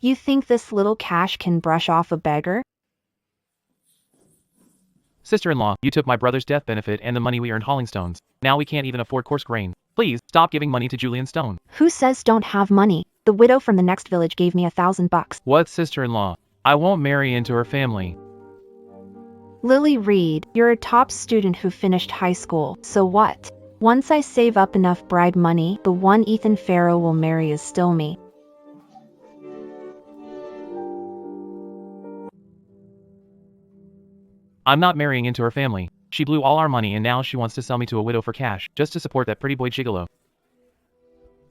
You think this little cash can brush off a beggar? Sister-in-law, you took my brother's death benefit and the money we earned hauling stones. Now we can't even afford coarse grain. Please, stop giving money to Julian Stone. Who says don't have money? The widow from the next village gave me $1,000. What sister-in-law? I won't marry into her family. Lily Reed, you're a top student who finished high school, so what? Once I save up enough bribe money, the one Ethan Farrow will marry is still me. I'm not marrying into her family. She blew all our money and now she wants to sell me to a widow for cash, just to support that pretty boy gigolo.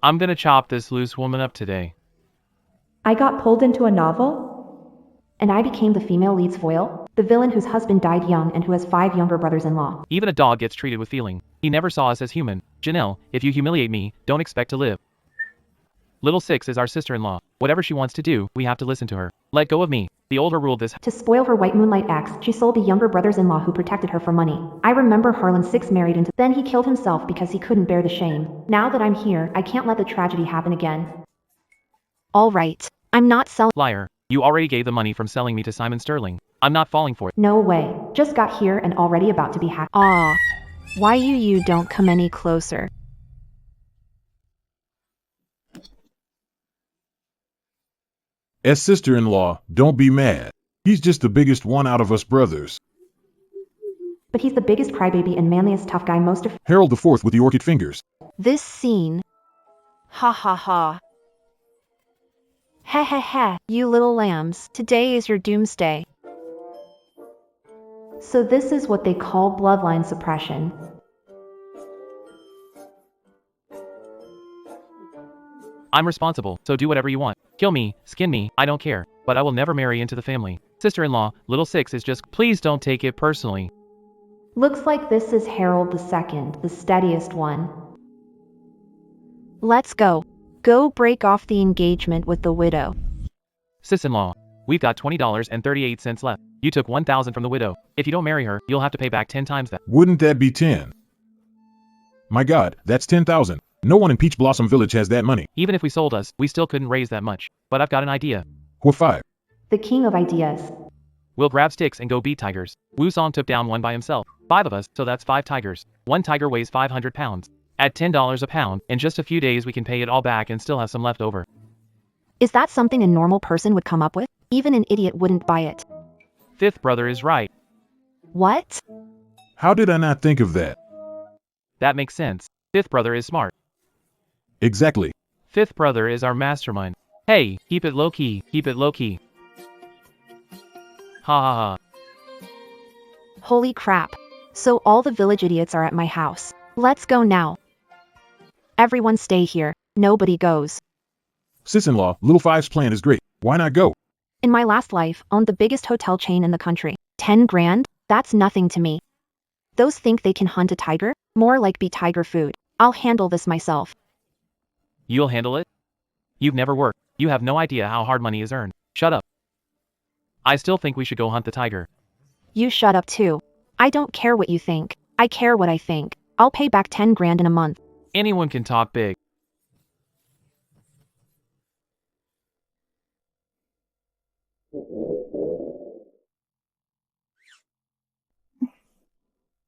I'm gonna chop this loose woman up today. I got pulled into a novel? And I became the female lead's foil, the villain whose husband died young and who has 5 younger brothers-in-law. Even a dog gets treated with feeling. He never saw us as human. Janelle, if you humiliate me, don't expect to live. Little Six is our sister-in-law. Whatever she wants to do, we have to listen to her. Let go of me. The older ruled this. To spoil her white moonlight ex, she sold the younger brothers-in-law who protected her for money. I remember Harlan Six married into. Then he killed himself because he couldn't bear the shame. Now that I'm here, I can't let the tragedy happen again. All right. I'm not selling. Liar. You already gave the money from selling me to Simon Sterling. I'm not falling for it. No way. Just got here and already about to be hacked. Ah. Why you don't come any closer? As sister-in-law, don't be mad. He's just the biggest one out of us brothers. But he's the biggest crybaby and manliest tough guy most of. Harold the Fourth with the orchid fingers. This scene. Ha ha ha. Heh heh heh, you little lambs, today is your doomsday. So this is what they call bloodline suppression. I'm responsible, so do whatever you want. Kill me, skin me, I don't care. But I will never marry into the family. Sister-in-law, Little Six is just. Please don't take it personally. Looks like this is Harold II, the steadiest one. Let's go. Go break off the engagement with the widow. Sis-in-law, we've got $20.38 left. You took $1,000 from the widow. If you don't marry her, you'll have to pay back 10 times that. Wouldn't that be 10? My God, that's 10,000. No one in Peach Blossom Village has that money. Even if we sold us, we still couldn't raise that much. But I've got an idea. What 5? The king of ideas. We'll grab sticks and go beat tigers. Wu Song took down one by himself. 5 of us, so that's 5 tigers. One tiger weighs 500 pounds. At $10 a pound, in just a few days we can pay it all back and still have some left over. Is that something a normal person would come up with? Even an idiot wouldn't buy it. Fifth brother is right. What? How did I not think of that? That makes sense. Fifth brother is smart. Exactly. Fifth brother is our mastermind. Hey, keep it low-key, keep it low-key. Ha ha ha. Holy crap. So all the village idiots are at my house. Let's go now. Everyone stay here. Nobody goes. Sis-in-law, Little Five's plan is great. Why not go? In my last life, owned the biggest hotel chain in the country. 10 grand? That's nothing to me. Those think they can hunt a tiger? More like be tiger food. I'll handle this myself. You'll handle it? You've never worked. You have no idea how hard money is earned. Shut up. I still think we should go hunt the tiger. You shut up too. I don't care what you think. I care what I think. I'll pay back 10 grand in a month. Anyone can talk big.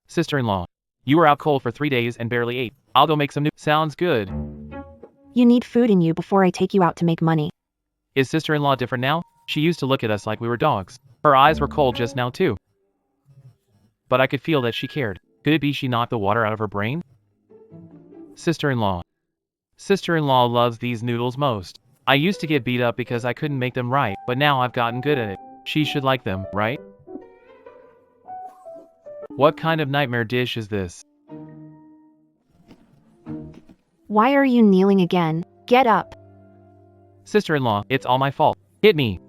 Sister-in-law, you were out cold for 3 days and barely ate. I'll go make some new. Sounds good. You need food in you before I take you out to make money. Is sister-in-law different now? She used to look at us like we were dogs. Her eyes were cold just now too. But I could feel that she cared. Could it be she knocked the water out of her brain? Sister-in-law. Sister-in-law loves these noodles most. I used to get beat up because I couldn't make them right, but now I've gotten good at it. She should like them, right? What kind of nightmare dish is this? Why are you kneeling again? Get up. Sister-in-law, it's all my fault. Hit me.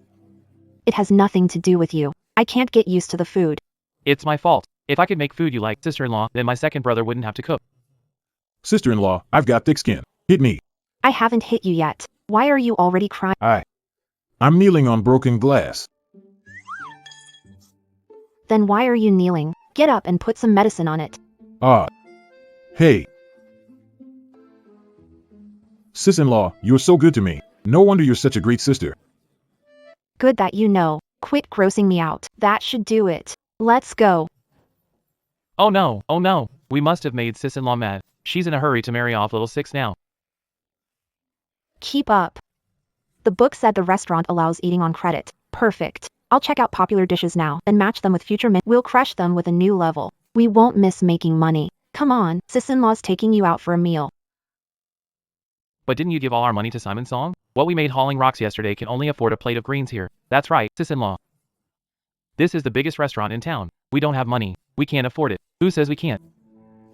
It has nothing to do with you. I can't get used to the food. It's my fault. If I could make food you like, sister-in-law, then my second brother wouldn't have to cook. Sister-in-law, I've got thick skin. Hit me. I haven't hit you yet. Why are you already crying? I'm kneeling on broken glass. Then why are you kneeling? Get up and put some medicine on it. Hey. Sis-in-law, you're so good to me. No wonder you're such a great sister. Good that you know. Quit grossing me out. That should do it. Let's go. Oh no, we must have made sis-in-law mad. She's in a hurry to marry off little six now. Keep up. The book said the restaurant allows eating on credit. Perfect. I'll check out popular dishes now, then match them with future We'll crush them with a new level. We won't miss making money. Come on, sis-in-law's taking you out for a meal. But didn't you give all our money to Simon's song? What we made hauling rocks yesterday can only afford a plate of greens here. That's right, sis-in-law. This is the biggest restaurant in town. We don't have money. We can't afford it. Who says we can't?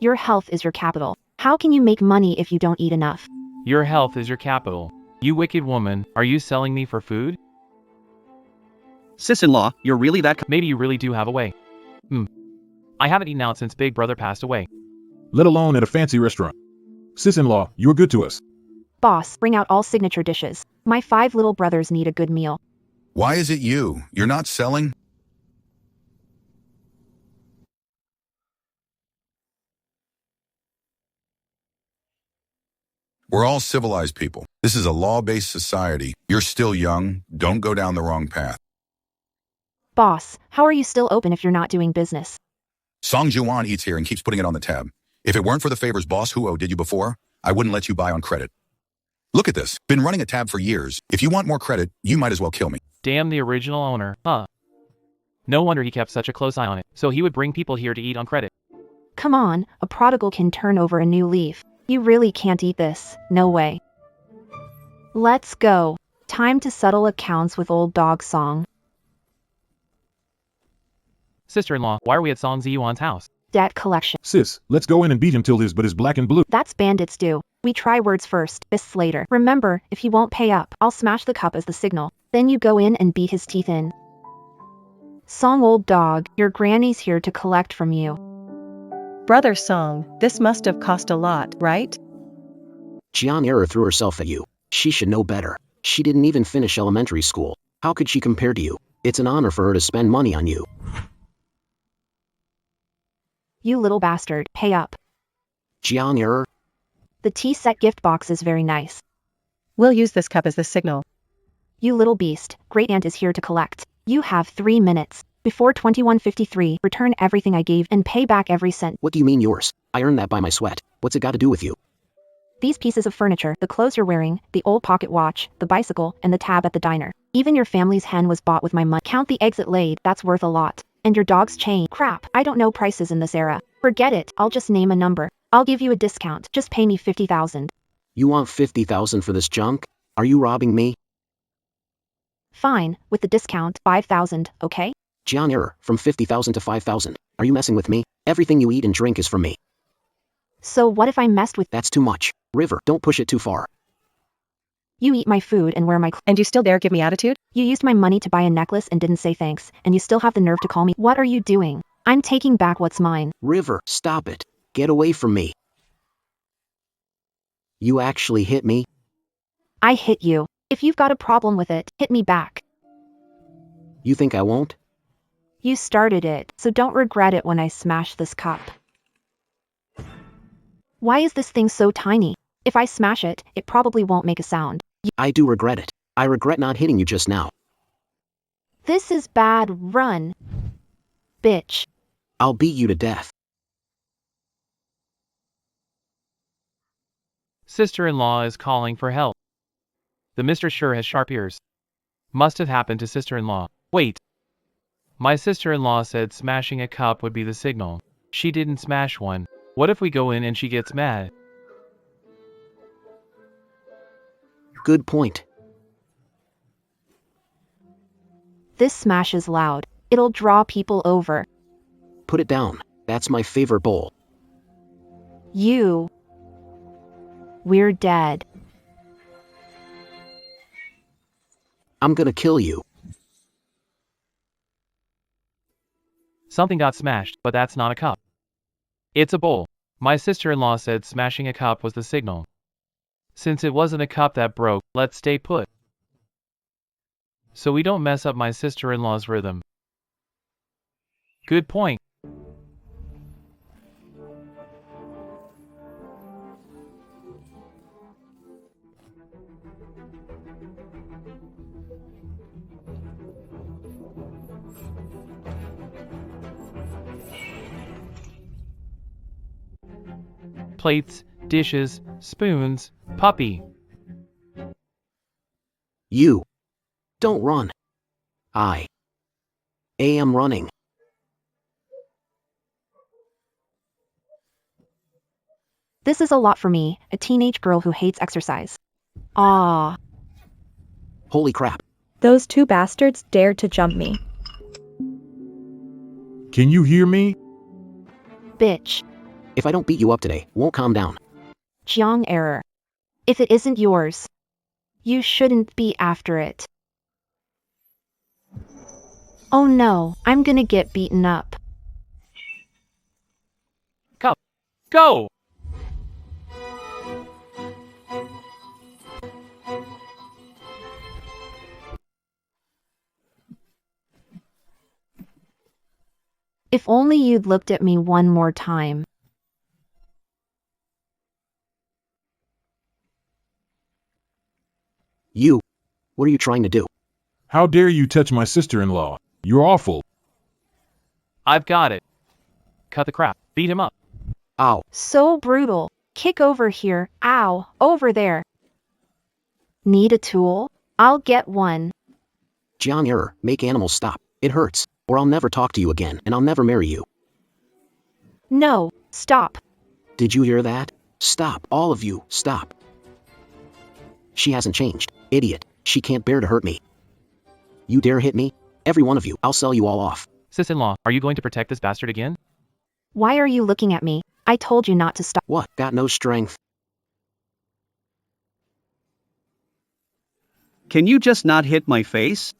Your health is your capital. How can you make money if you don't eat enough? Your health is your capital. You wicked woman, are you selling me for food? Sis-in-law, you're really that Maybe you really do have a way. I haven't eaten out since Big Brother passed away. Let alone at a fancy restaurant. Sis-in-law, you were good to us. Boss, bring out all signature dishes. My 5 little brothers need a good meal. Why is it you? You're not selling? We're all civilized people. This is a law-based society. You're still young. Don't go down the wrong path. Boss, how are you still open if you're not doing business? Song Juan eats here and keeps putting it on the tab. If it weren't for the favors Boss Huo did you before, I wouldn't let you buy on credit. Look at this. Been running a tab for years. If you want more credit, you might as well kill me. Damn the original owner, huh? No wonder he kept such a close eye on it, so he would bring people here to eat on credit. Come on, a prodigal can turn over a new leaf. You really can't eat this, no way. Let's go. Time to settle accounts with old dog Song. Sister-in-law, why are we at Song Ziyuan's house? Debt collection. Sis, let's go in and beat him till his butt is black and blue. That's bandits do. We try words first, fists later. Remember, if he won't pay up, I'll smash the cup as the signal. Then you go in and beat his teeth in. Song old dog, your granny's here to collect from you. Brother Song, this must have cost a lot, right? Chinesedrama threw herself at you. She should know better. She didn't even finish elementary school. How could she compare to you? It's an honor for her to spend money on you. You little bastard, pay up. Chinesedrama, The tea set gift box is very nice. We'll use this cup as the signal. You little beast, great aunt is here to collect. You have 3 minutes. Before 21:53, return everything I gave and pay back every cent. what do you mean yours? I earned that by my sweat. What's it got to do with you? These pieces of furniture, the clothes you're wearing, the old pocket watch, the bicycle, and the tab at the diner. Even your family's hen was bought with my money. Count the eggs it laid, that's worth a lot. And your dog's chain. Crap, I don't know prices in this era. Forget it, I'll just name a number. I'll give you a discount, just pay me 50,000. You want 50,000 for this junk? Are you robbing me? Fine, with the discount, 5,000, okay? Chinesedrama, from 50,000 to 5,000. Are you messing with me? Everything you eat and drink is from me. So what if I messed with That's too much. River, don't push it too far. you? Eat my food and wear my clothes. And you still dare give me attitude? You used my money to buy a necklace and didn't say thanks, and you still have the nerve to call me. What are you doing? I'm taking back what's mine. River, stop it. Get away from me. You actually hit me? I hit you. If you've got a problem with it, hit me back. You think I won't? You started it, so don't regret it when I smash this cup. Why is this thing so tiny? If I smash it, it probably won't make a sound. I do regret it. I regret not hitting you just now. This is bad. Run. Bitch. I'll beat you to death. Sister-in-law is calling for help. The mistress sure has sharp ears. Must have happened to sister-in-law. Wait. My sister-in-law said smashing a cup would be the signal. She didn't smash one. What if we go in and she gets mad? Good point. This smash is loud. It'll draw people over. Put it down. That's my favorite bowl. You. We're dead. I'm gonna kill you. Something got smashed, but that's not a cup. It's a bowl. My sister-in-law said smashing a cup was the signal. Since it wasn't a cup that broke, let's stay put. So we don't mess up my sister-in-law's rhythm. Good point. plates, dishes, spoons, puppy. You. Don't run. I am running. This is a lot for me, a teenage girl who hates exercise. Ah. Holy crap. Those two bastards dared to jump me. Can you hear me? Bitch. If I don't beat you up today, won't calm down. Jiang error. If it isn't yours, you shouldn't be after it. Oh no, I'm gonna get beaten up. Cup. Go! If only you'd looked at me one more time. You. What are you trying to do? How dare you touch my sister-in-law? You're awful. I've got it. Cut the crap. Beat him up. Ow. So brutal. Kick over here. Ow. Over there. Need a tool? I'll get one. Jiang error, make animals stop. It hurts. Or I'll never talk to you again, and I'll never marry you. No. Stop. Did you hear that? Stop. All of you, stop. She hasn't changed. Idiot. She can't bear to hurt me. You dare hit me? Every one of you, I'll sell you all off. Sis-in-law, are you going to protect this bastard again? Why are you looking at me? I told you not to stop. What? Got no strength? Can you just not hit my face?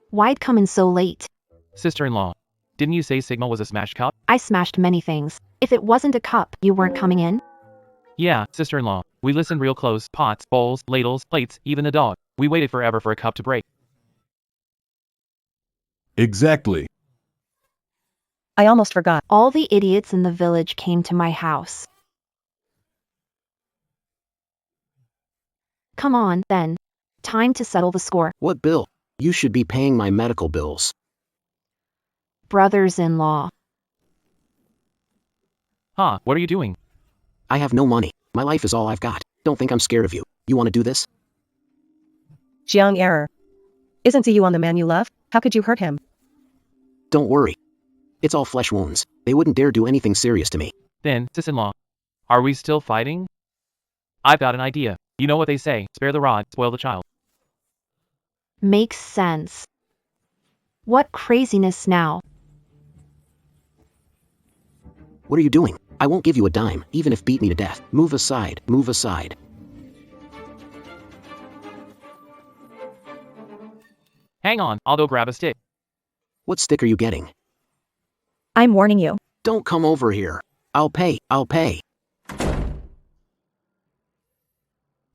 Why'd come in so late? Sister-in-law, didn't you say Sigma was a smashed cup? I smashed many things. If it wasn't a cup, you weren't coming in? Yeah, sister-in-law. We listened real close. Pots, bowls, ladles, plates, even the dog. We waited forever for a cup to break. Exactly. I almost forgot. All the idiots in the village came to my house. Come on, then. Time to settle the score. What bill? You should be paying my medical bills. Brothers-in-law. Huh, what are you doing? I have no money. My life is all I've got. Don't think I'm scared of you. You want to do this? Jiang error. Isn't you on the man you love? How could you hurt him? Don't worry. It's all flesh wounds. They wouldn't dare do anything serious to me. Then, sis-in-law, are we still fighting? I've got an idea. You know what they say, spare the rod, spoil the child. Makes sense. What craziness now? What are you doing? I won't give you a dime, even if beat me to death. Move aside, move aside. Hang on, I'll go grab a stick. What stick are you getting? I'm warning you. Don't come over here. I'll pay, I'll pay.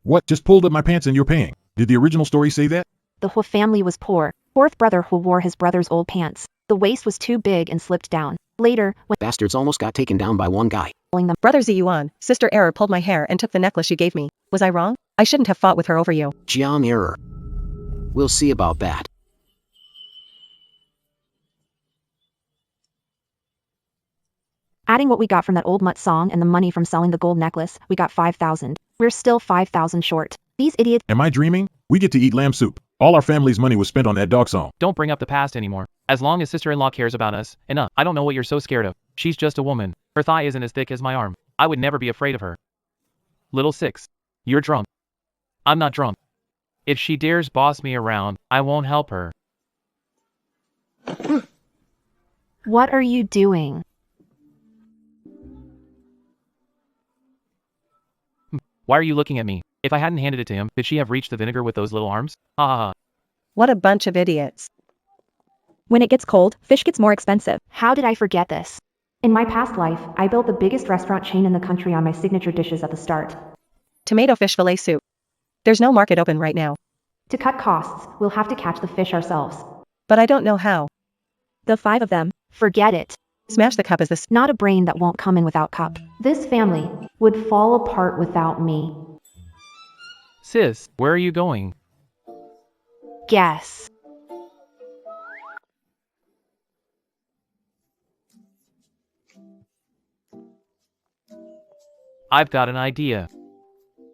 What? Just pulled up my pants and you're paying. Did the original story say that? The Hu family was poor. Fourth brother who wore his brother's old pants. The waist was too big and slipped down. Later, when Bastards almost got taken down by one guy. pulling them, Brother Ziyuan, sister error pulled my hair and took the necklace you gave me. Was I wrong? I shouldn't have fought with her over you. Jiang error. We'll see about that. adding what we got from that old mutt song and the money from selling the gold necklace, we got 5,000. We're still 5,000 short. These idiots. Am I dreaming? We get to eat lamb soup. All our family's money was spent on that dog song. Don't bring up the past anymore. As long as sister-in-law cares about us, enough. I don't know what you're so scared of. She's just a woman. Her thigh isn't as thick as my arm. I would never be afraid of her. Little six. You're drunk. I'm not drunk. If she dares boss me around, I won't help her. What are you doing? Why are you looking at me? If I hadn't handed it to him, could she have reached the vinegar with those little arms? Ha ha ha. What a bunch of idiots. When it gets cold, fish gets more expensive. How did I forget this? In my past life, I built the biggest restaurant chain in the country on my signature dishes at the start. Tomato fish fillet soup. There's no market open right now. To cut costs, we'll have to catch the fish ourselves. But I don't know how. The 5 of them. Forget it. Smash the cup is this. Not a brain that won't come in without cup. This family would fall apart without me. Sis, where are you going? Guess. I've got an idea.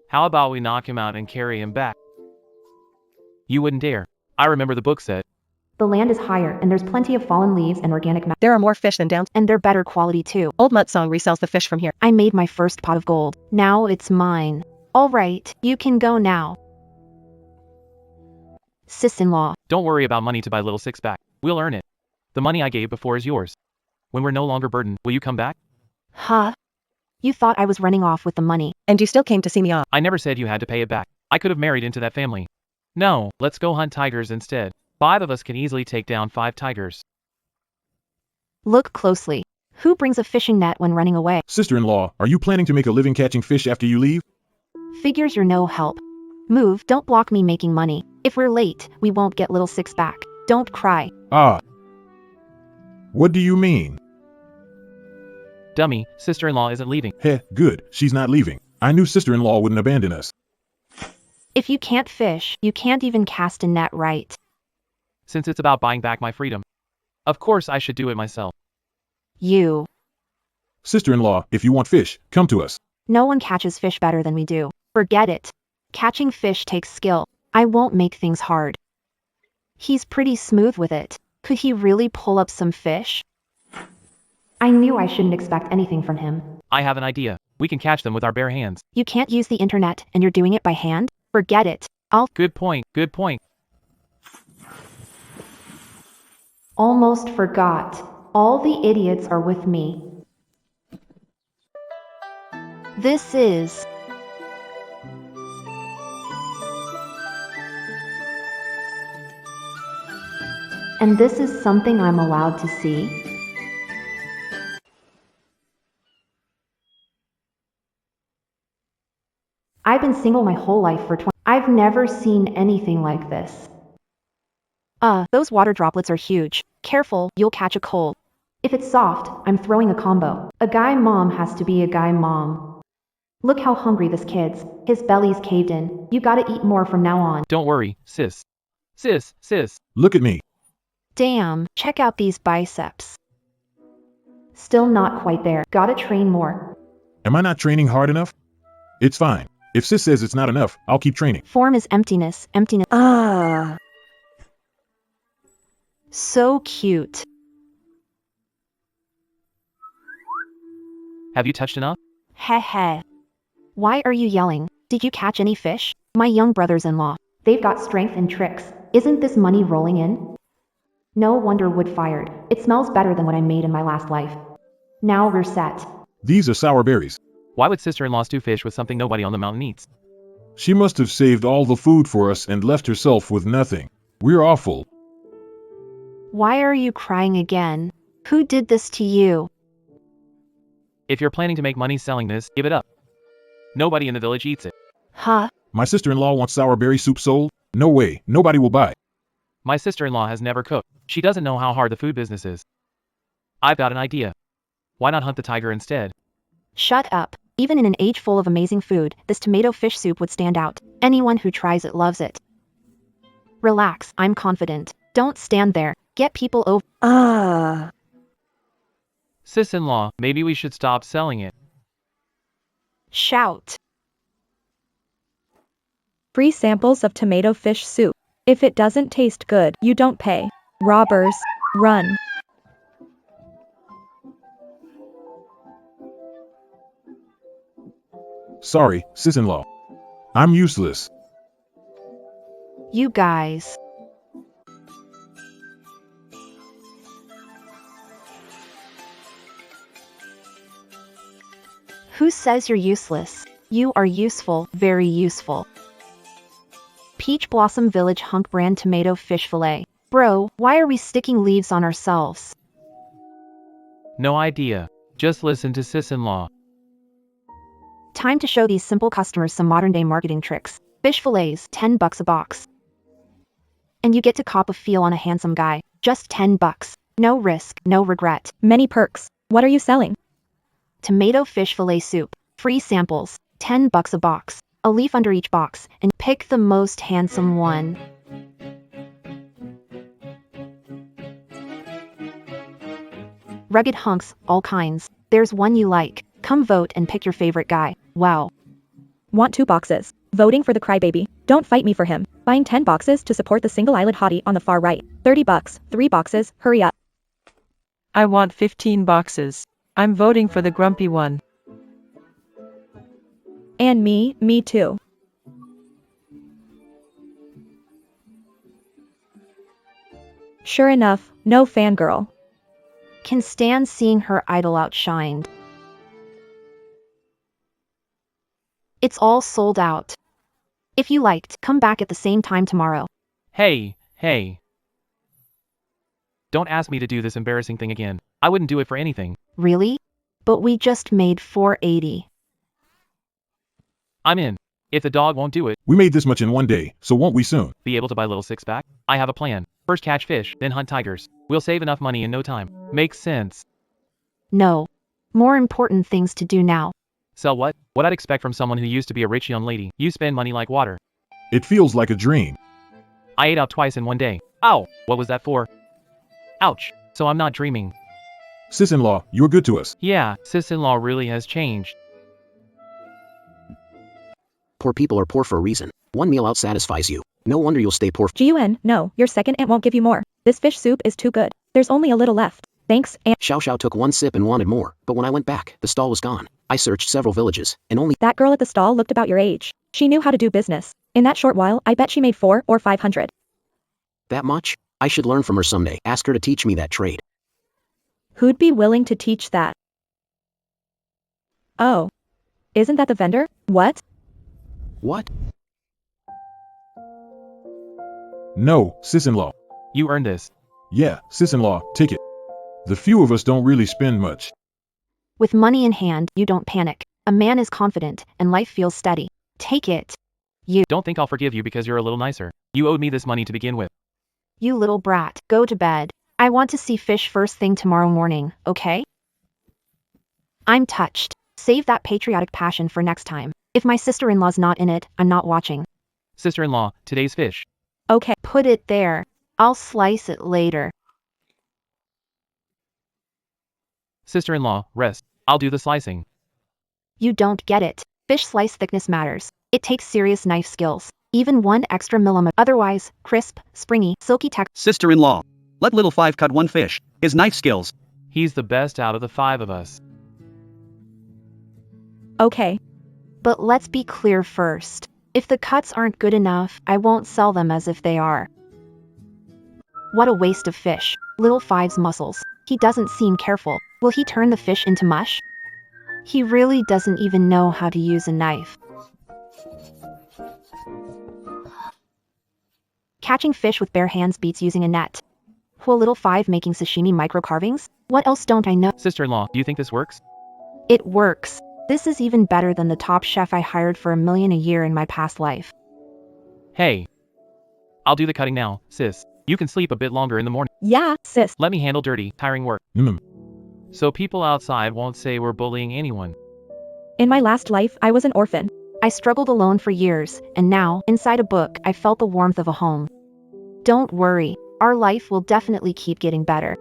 How about we knock him out and carry him back? You wouldn't dare. I remember the book said. The land is higher, and there's plenty of fallen leaves and organic matter. There are more fish than downs. And they're better quality too. Old Mutt Song resells the fish from here. I made my first pot of gold. Now it's mine. All right, you can go now. Sis-in-law. Don't worry about money to buy little six-pack. We'll earn it. The money I gave before is yours. When we're no longer burdened, will you come back? Huh? You thought I was running off with the money. And you still came to see me off. I never said you had to pay it back. I could have married into that family. No, let's go hunt tigers instead. 5 of us can easily take down 5 tigers. Look closely. Who brings a fishing net when running away? Sister-in-law, are you planning to make a living catching fish after you leave? Figures you're no help. Move, don't block me making money. If we're late, we won't get little six back. Don't cry. Ah. What do you mean? Dummy, sister-in-law isn't leaving. Heh, good, she's not leaving. I knew sister-in-law wouldn't abandon us. If you can't fish, you can't even cast a net right. Since it's about buying back my freedom. Of course I should do it myself. You. Sister-in-law, if you want fish, come to us. No one catches fish better than we do. Forget it. Catching fish takes skill. I won't make things hard. He's pretty smooth with it. Could he really pull up some fish? I knew I shouldn't expect anything from him. I have an idea. We can catch them with our bare hands. You can't use the internet and you're doing it by hand? Forget it. Good point, good point. Almost forgot. All the idiots are with me. This is... And this is something I'm allowed to see? I've been single my whole life for 20. I've never seen anything like this. Those water droplets are huge. Careful, you'll catch a cold. If it's soft, I'm throwing a combo. A guy mom has to be a guy mom. Look how hungry this kid's. His belly's caved in. You gotta eat more from now on. Don't worry, sis. Sis. Look at me. Damn, check out these biceps. Still not quite there. Gotta train more. Am I not training hard enough? It's fine. If sis says it's not enough, I'll keep training. Form is emptiness. So cute. Have you touched enough? Heh. Why are you yelling? Did you catch any fish? My young brothers-in-law. They've got strength and tricks. Isn't this money rolling in? No wonder wood fired. It smells better than what I made in my last life. Now we're set. These are sour berries. Why would sister-in-law stew fish with something nobody on the mountain eats? She must have saved all the food for us and left herself with nothing. We're awful. Why are you crying again? Who did this to you? If you're planning to make money selling this, give it up. Nobody in the village eats it. Huh? My sister-in-law wants sour berry soup sold? No way, nobody will buy. My sister-in-law has never cooked. She doesn't know how hard the food business is. I've got an idea. Why not hunt the tiger instead? Shut up. Even in an age full of amazing food, this tomato fish soup would stand out. Anyone who tries it loves it. Relax, I'm confident. Don't stand there. Get people over. Sis-in-law, maybe we should stop selling it. Shout. Free samples of tomato fish soup. If it doesn't taste good, you don't pay. Robbers, run. Sorry, sis-in-law. I'm useless. You guys. Who says you're useless? You are useful, very useful. Peach Blossom Village Hunk brand tomato fish fillet. Bro, why are we sticking leaves on ourselves? No idea. Just listen to sis-in-law. Time to show these simple customers some modern-day marketing tricks. Fish fillets, $10 a box. And you get to cop a feel on a handsome guy. Just $10. No risk, no regret. Many perks. What are you selling? Tomato fish fillet soup. Free samples. $10 a box. A leaf under each box, and pick the most handsome one. Rugged hunks, all kinds. There's one you like. Come vote and pick your favorite guy. Wow. Want 2 boxes. Voting for the crybaby. Don't fight me for him. Buying 10 boxes to support the single-eyelid hottie on the far right. $30. 3 boxes. Hurry up. I want 15 boxes. I'm voting for the grumpy one. And me too. Sure enough, no fangirl. Can stand seeing her idol outshined. It's all sold out. If you liked, come back at the same time tomorrow. Hey. Don't ask me to do this embarrassing thing again. I wouldn't do it for anything. Really? But we just made $4.80. I'm in. If the dog won't do it, We made this much in one day, so won't we soon? be able to buy little six-pack? I have a plan. First catch fish, then hunt tigers. We'll save enough money in no time. Makes sense. No. More important things to do now. Sell what? What I'd expect from someone who used to be a rich young lady. You spend money like water. It feels like a dream. I ate out twice in one day. Ow! What was that for? Ouch. So I'm not dreaming. Sis-in-law, you're good to us. Yeah, sis-in-law really has changed. Poor people are poor for a reason. One meal out satisfies you. No wonder you'll stay poor. GUN, no, your second aunt won't give you more. This fish soup is too good. There's only a little left. Thanks, Aunt. Xiao Xiao took one sip and wanted more, but when I went back, the stall was gone. I searched several villages, and only That girl at the stall looked about your age. She knew how to do business. In that short while, I bet she made 400 or 500. that much. I should learn from her someday. Ask her to teach me that trade. Who'd be willing to teach that? Oh. Isn't that the vendor? What? What? No, sis-in-law. You earned this. Yeah, sis-in-law, take it. The few of us don't really spend much. With money in hand, you don't panic. A man is confident, and life feels steady. Take it. Don't think I'll forgive you because you're a little nicer. You owed me this money to begin with. You little brat, go to bed. I want to see fish first thing tomorrow morning, okay? I'm touched. Save that patriotic passion for next time. If my sister-in-law's not in it, I'm not watching. Sister-in-law, today's fish. Okay. Put it there. I'll slice it later. Sister-in-law, rest. I'll do the slicing. You don't get it. Fish slice thickness matters. It takes serious knife skills. Even 1 extra millimeter. Otherwise, crisp, springy, silky texture. Sister-in-law. Let little five cut one fish. His knife skills. He's the best out of the 5 of us. Okay. But let's be clear first. If the cuts aren't good enough, I won't sell them as if they are. What a waste of fish. Little Five's muscles. He doesn't seem careful. Will he turn the fish into mush? He really doesn't even know how to use a knife. Catching fish with bare hands beats using a net. Will Little Five making sashimi micro carvings? What else don't I know? Sister-in-law, do you think this works? It works. This is even better than the top chef I hired for $1 million a year in my past life. Hey. I'll do the cutting now, sis. You can sleep a bit longer in the morning. Yeah, sis. Let me handle dirty, tiring work. So people outside won't say we're bullying anyone. In my last life, I was an orphan. I struggled alone for years, and now, inside a book, I felt the warmth of a home. Don't worry, our life will definitely keep getting better.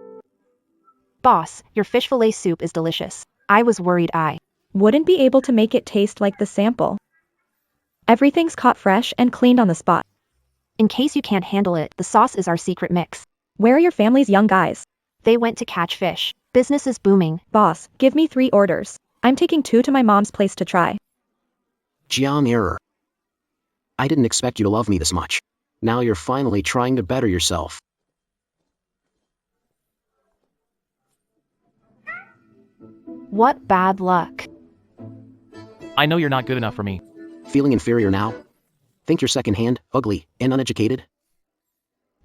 Boss, your fish fillet soup is delicious. I was worried I Wouldn't be able to make it taste like the sample. Everything's caught fresh and cleaned on the spot. In case you can't handle it, the sauce is our secret mix. Where are your family's young guys? They went to catch fish. Business is booming. Boss, give me 3 orders. I'm taking 2 to my mom's place to try. Jiang error. I didn't expect you to love me this much. Now you're finally trying to better yourself. What bad luck. I know you're not good enough for me. Feeling inferior now? Think you're second-hand, ugly, and uneducated?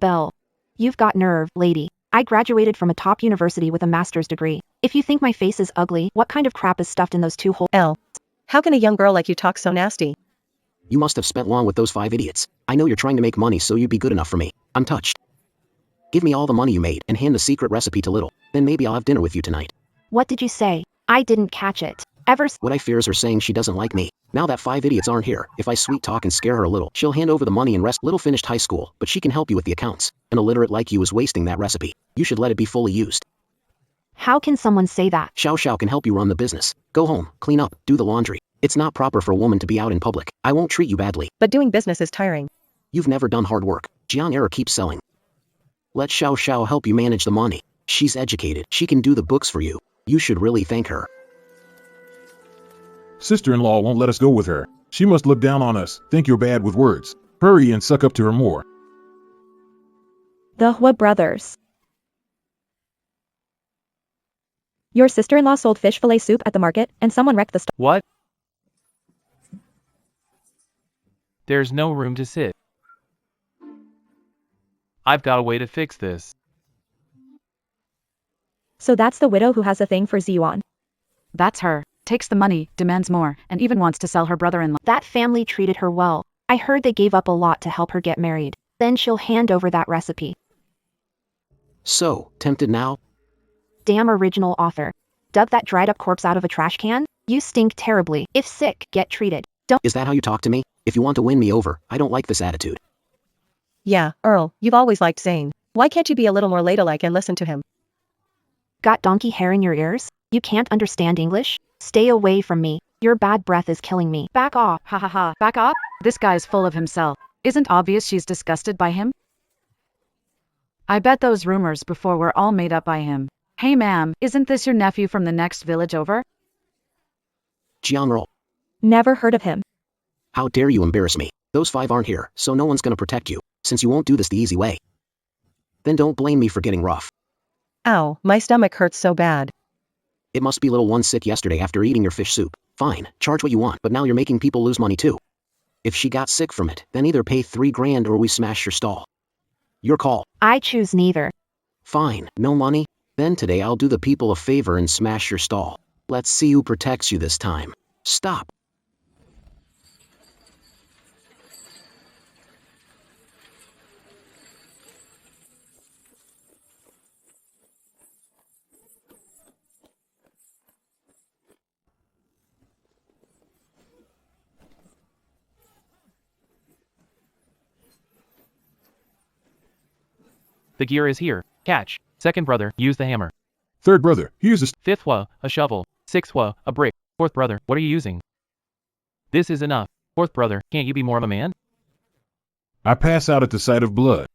Belle. You've got nerve, lady. I graduated from a top university with a master's degree. If you think my face is ugly, what kind of crap is stuffed in those 2 holes? L. How can a young girl like you talk so nasty? You must have spent long with those 5 idiots. I know you're trying to make money so you'd be good enough for me. I'm touched. Give me all the money you made and hand the secret recipe to Little. Then maybe I'll have dinner with you tonight. What did you say? I didn't catch it. What I fear is her saying she doesn't like me. Now that 5 idiots aren't here, if I sweet talk and scare her a little, she'll hand over the money and rest. Little finished high school, but she can help you with the accounts. An illiterate like you is wasting that recipe. You should let it be fully used. How can someone say that? Xiao Xiao can help you run the business. Go home, clean up, do the laundry. It's not proper for a woman to be out in public. I won't treat you badly. But doing business is tiring. You've never done hard work. Jian Error keeps selling. Let Xiao Xiao help you manage the money. She's educated. She can do the books for you. You should really thank her. Sister-in-law won't let us go with her. She must look down on us, think you're bad with words. Hurry and suck up to her more. The Hua brothers. Your sister-in-law sold fish fillet soup at the market, and someone wrecked the stall. What? There's no room to sit. I've got a way to fix this. So that's the widow who has a thing for Ziyuan. That's her. Takes the money, demands more, and even wants to sell her brother-in-law. That family treated her well. I heard they gave up a lot to help her get married. Then she'll hand over that recipe. So, tempted now? Damn original author. Dug that dried up corpse out of a trash can? You stink terribly. If sick, get treated. Don't. Is that how you talk to me? If you want to win me over, I don't like this attitude. Yeah, Earl, you've always liked Zane. Why can't you be a little more ladylike and listen to him? Got donkey hair in your ears? You can't understand English? Stay away from me. Your bad breath is killing me. Back off. Ha ha ha. Back off? This guy's full of himself. Isn't obvious she's disgusted by him? I bet those rumors before were all made up by him. Hey ma'am, isn't this your nephew from the next village over? Jian Earl. Never heard of him. How dare you embarrass me? Those 5 aren't here, so no one's gonna protect you, since you won't do this the easy way. Then don't blame me for getting rough. Ow, my stomach hurts so bad. It must be little one sick yesterday after eating your fish soup. Fine, charge what you want, but now you're making people lose money too. If she got sick from it, then either pay 3 grand or we smash your stall. Your call. I choose neither. Fine, no money? Then today I'll do the people a favor and smash your stall. Let's see who protects you this time. Stop. The gear is here. Catch. Second brother, use the hammer. Third brother, here's a... Fifth wa, a shovel. Sixth wa, a brick. Fourth brother, what are you using? This is enough. Fourth brother, can't you be more of a man? I pass out at the sight of blood.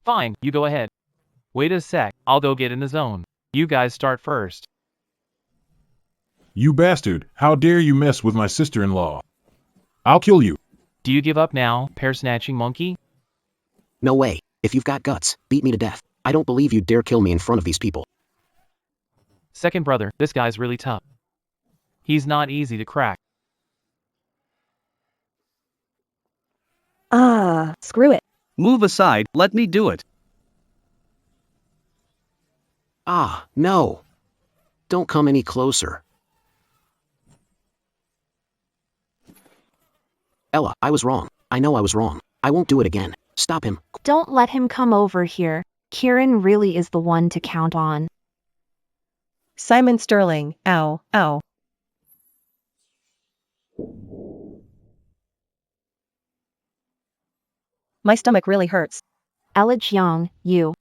Fine, you go ahead. Wait a sec, I'll go get in the zone. You guys start first. You bastard, how dare you mess with my sister-in-law? I'll kill you. Do you give up now, pear-snatching monkey? No way. If you've got guts, beat me to death. I don't believe you'd dare kill me in front of these people. Second brother, this guy's really tough. He's not easy to crack. Screw it. Move aside, let me do it. Ah, no. Don't come any closer. Ella, I was wrong. I know I was wrong. I won't do it again. Stop him. Don't let him come over here. Kieran really is the one to count on. Simon Sterling, ow, ow. My stomach really hurts. Ella Jiang, you.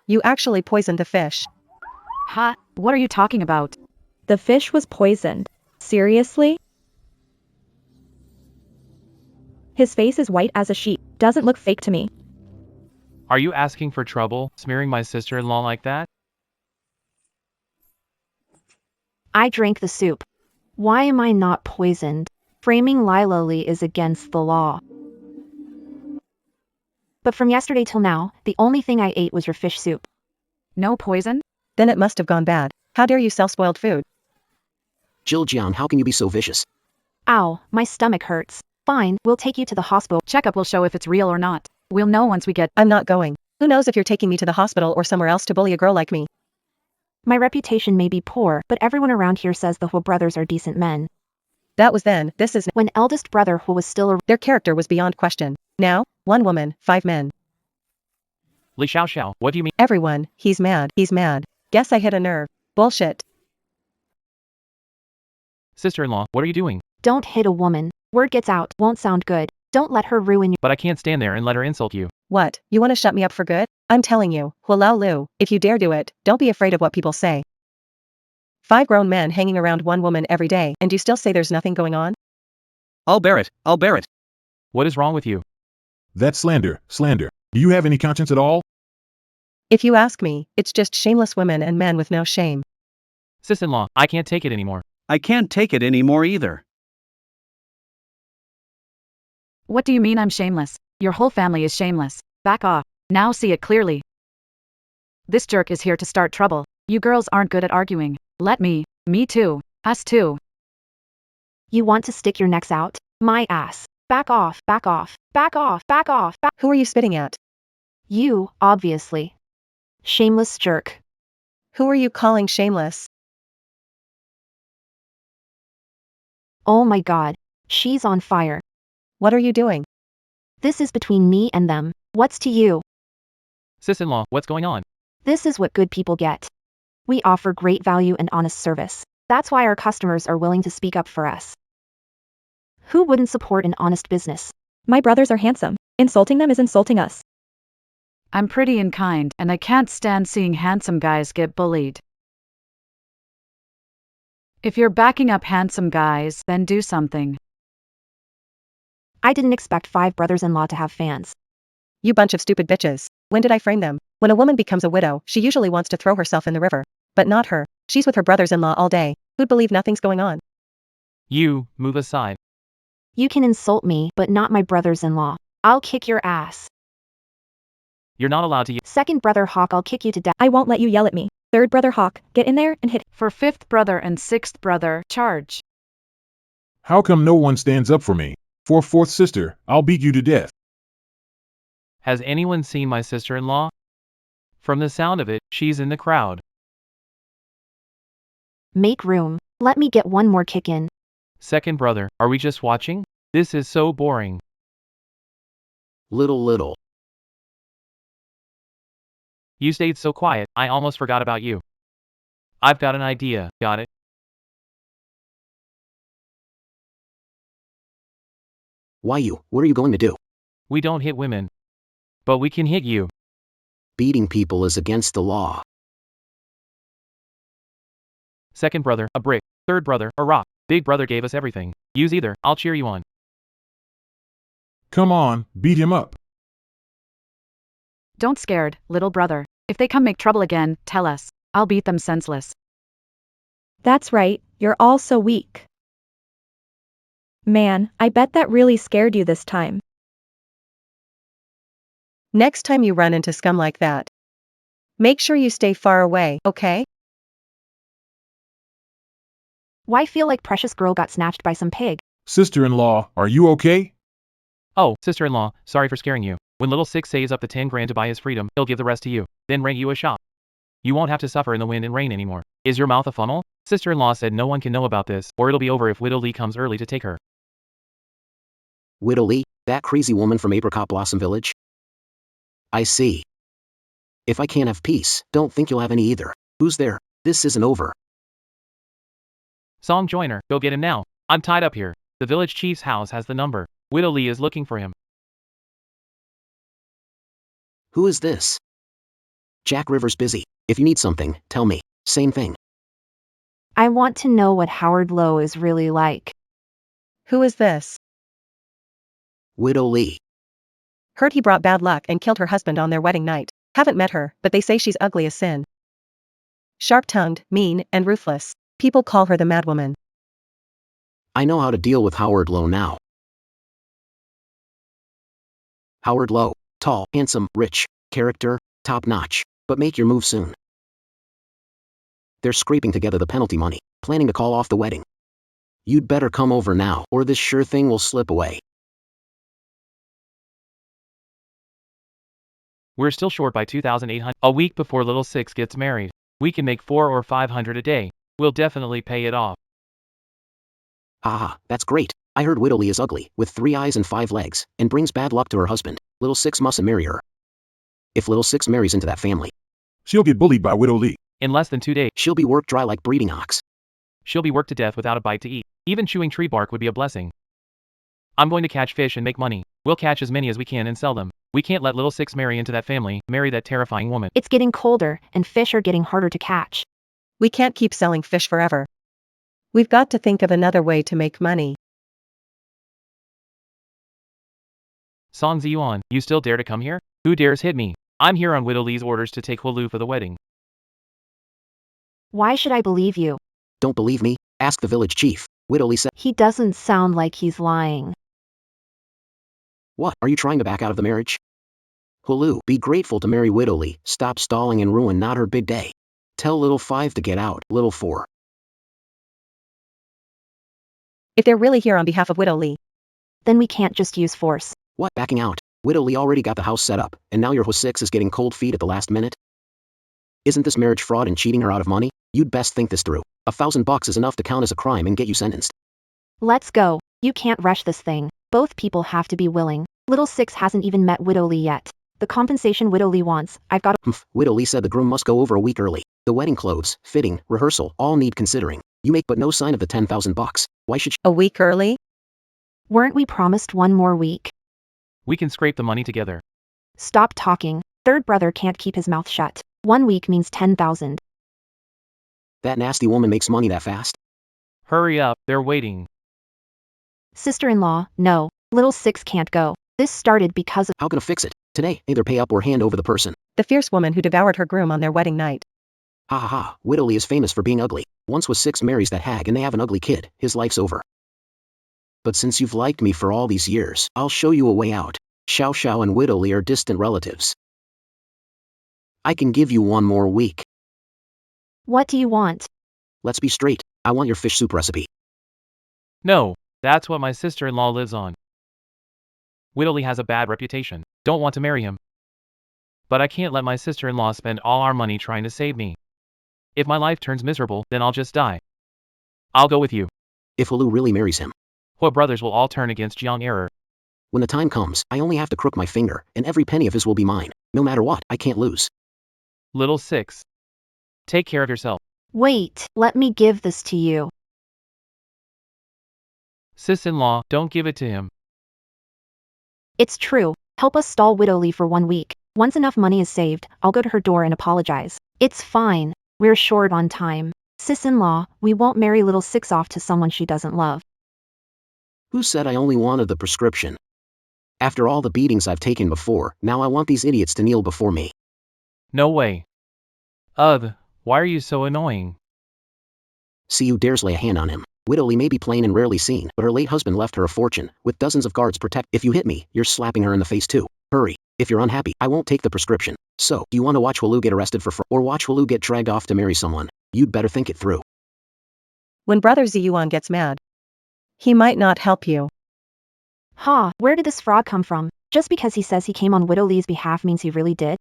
You actually poisoned the fish. Ha, what are you talking about? The fish was poisoned. Seriously? His face is white as a sheet. Doesn't look fake to me. Are you asking for trouble, smearing my sister-in-law like that? I drank the soup. Why am I not poisoned? Framing liability is against the law. But from yesterday till now, the only thing I ate was your fish soup. No poison? Then it must have gone bad. How dare you sell spoiled food? Jill Jian, how can you be so vicious? Ow, my stomach hurts. Fine, we'll take you to the hospital. Checkup will show if it's real or not. We'll know once we get. I'm not going. Who knows if you're taking me to the hospital or somewhere else to bully a girl like me? My reputation may be poor, but everyone around here says the Hua brothers are decent men. That was then, this is When eldest brother Hua was still their character was beyond question. Now, 1 woman, 5 men. Li Xiao Xiao, what do you mean? Everyone, he's mad, he's mad. Guess I hit a nerve. Bullshit. Sister-in-law, what are you doing? Don't hit a woman. Word gets out, won't sound good. Don't let her ruin you. But I can't stand there and let her insult you. What, you want to shut me up for good? I'm telling you, Hulao Lu, if you dare do it, don't be afraid of what people say. 5 grown men hanging around one woman every day, and you still say there's nothing going on? I'll bear it, I'll bear it. What is wrong with you? That's slander, slander. Do you have any conscience at all? If you ask me, it's just shameless women and men with no shame. Sis-in-law, I can't take it anymore. I can't take it anymore either. What do you mean I'm shameless? Your whole family is shameless. Back off. Now see it clearly. This jerk is here to start trouble. You girls aren't good at arguing. Let me too, us too. You want to stick your necks out? My ass. Back off, back off, back off, back off, back. Who are you spitting at? You, obviously. Shameless jerk. Who are you calling shameless? Oh my god. She's on fire. What are you doing? This is between me and them. What's to you? Sis-in-law, what's going on? This is what good people get. We offer great value and honest service. That's why our customers are willing to speak up for us. Who wouldn't support an honest business? My brothers are handsome. Insulting them is insulting us. I'm pretty and kind, and I can't stand seeing handsome guys get bullied. If you're backing up handsome guys, then do something. I didn't expect 5 brothers-in-law to have fans. You bunch of stupid bitches. When did I frame them? When a woman becomes a widow, she usually wants to throw herself in the river. But not her. She's with her brothers-in-law all day. Who'd believe nothing's going on? You, move aside. You can insult me, but not my brothers-in-law. I'll kick your ass. You're not allowed to. Second brother Hawk, I'll kick you to death. I won't let you yell at me. Third brother Hawk, get in there and hit. For 5th brother and 6th brother, charge. How come no one stands up for me? For 4th sister, I'll beat you to death. Has anyone seen my sister-in-law? From the sound of it, she's in the crowd. Make room. Let me get one more kick in. Second brother, are we just watching? This is so boring. Little. You stayed so quiet, I almost forgot about you. I've got an idea, got it? Why you? What are you going to do? We don't hit women. But we can hit you. Beating people is against the law. Second brother, a brick. Third brother, a rock. Big brother gave us everything. Use either, I'll cheer you on. Come on, beat him up. Don't scared, little brother. If they come make trouble again, tell us. I'll beat them senseless. That's right, you're all so weak. Man, I bet that really scared you this time. Next time you run into scum like that, make sure you stay far away, okay? Why feel like precious girl got snatched by some pig? Sister-in-law, are you okay? Oh, sister-in-law, sorry for scaring you. When little Six saves up the 10 grand to buy his freedom, he'll give the rest to you, then rent you a shop. You won't have to suffer in the wind and rain anymore. Is your mouth a funnel? Sister-in-law said no one can know about this, or it'll be over if Widow Lee comes early to take her. Widow Lee, that crazy woman from Apricot Blossom Village? I see. If I can't have peace, don't think you'll have any either. Who's there? This isn't over. Song Joiner, go get him now. I'm tied up here. The village chief's house has the number. Widow Lee is looking for him. Who is this? Jack Rivers busy. If you need something, tell me. Same thing. I want to know what Howard Lowe is really like. Who is this? Widow Lee. Heard he brought bad luck and killed her husband on their wedding night. Haven't met her, but they say she's ugly as sin. Sharp-tongued, mean, and ruthless. People call her the madwoman. I know how to deal with Howard Lowe now. Howard Lowe. Tall, handsome, rich. Character, top-notch. But make your move soon. They're scraping together the penalty money, planning to call off the wedding. You'd better come over now, or this sure thing will slip away. We're still short by 2,800. A week before little Six gets married. We can make 400 or 500 a day. We'll definitely pay it off. Ah, that's great. I heard Widow Lee is ugly, with 3 eyes and 5 legs, and brings bad luck to her husband. Little Six mustn't marry her. If Little Six marries into that family, She'll get bullied by Widow Lee. In less than 2 days, she'll be worked dry like breeding ox. she'll be worked to death without a bite to eat. Even chewing tree bark would be a blessing. I'm going to catch fish and make money. We'll catch as many as we can and sell them. We can't let little six marry into that family, marry that terrifying woman. It's getting colder, and fish are getting harder to catch. We can't keep selling fish forever. We've got to think of another way to make money. Song Ziyuan, you still dare to come here? Who dares hit me? I'm here on Widow Li's orders to take Hulu for the wedding. Why should I believe you? Don't believe me? Ask the village chief. Widow Li said. He doesn't sound like he's lying. What, are you trying to back out of the marriage? Hulu, be grateful to marry Widow Li. Stop stalling and ruin not her big day. Tell little 5 to get out, little 4. If they're really here on behalf of Widow Li, Then we can't just use force. What, backing out? Widow Li already got the house set up, and now your Ho6 is getting cold feet at the last minute? Isn't this marriage fraud and cheating her out of money? You'd best think this through. $1,000 is enough to count as a crime and get you sentenced. Let's go. You can't rush this thing. Both people have to be willing. Little Six hasn't even met Widow Li yet. The compensation Widow Li wants, I've got. Widow Li said the groom must go over a week early. The wedding clothes, fitting, rehearsal, all need considering. You make but no sign of the $10,000. Why should she? a week early? Weren't we promised one more week? We can scrape the money together. Stop talking. Third brother can't keep his mouth shut. 1 week means 10,000. That nasty woman makes money that fast? Hurry up, they're waiting. Sister-in-law, no. Little Six can't go. This started because of. How can I fix it? Today, either pay up or hand over the person. The fierce woman who devoured her groom on their wedding night. Ha ha ha, Widow Li is famous for being ugly. Once was 6 marries that hag and they have an ugly kid, his life's over. But since you've liked me for all these years, I'll show you a way out. Xiao Xiao and Widow Li are distant relatives. I can give you 1 more week. What do you want? Let's be straight, I want your fish soup recipe. No, that's what my sister-in-law lives on. Widow Li has a bad reputation. Don't want to marry him. But I can't let my sister-in-law spend all our money trying to save me. If my life turns miserable, then I'll just die. I'll go with you. If Hulu really marries him. What brothers will all turn against Jiang Error. When the time comes, I only have to crook my finger, and every penny of his will be mine. No matter what, I can't lose. Little Six. Take care of yourself. Wait, let me give this to you. Sis-in-law, don't give it to him. It's true. Help us stall Widow Li for 1 week. Once enough money is saved, I'll go to her door and apologize. It's fine. We're short on time. Sis-in-law, we won't marry Little Six off to someone she doesn't love. Who said I only wanted the prescription? After all the beatings I've taken before, now I want these idiots to kneel before me. No way. Ugh, why are you so annoying? See who dares lay a hand on him. Widow Li may be plain and rarely seen, but her late husband left her a fortune, with dozens of guards protect. If you hit me, you're slapping her in the face too. Hurry. If you're unhappy, I won't take the prescription. So, do you want to watch Hulu get arrested for fraud, or watch Hulu get dragged off to marry someone? You'd better think it through. When Brother Ziyuan gets mad, he might not help you. Ha, where did this fraud come from? Just because he says he came on Widow Li's behalf means he really did?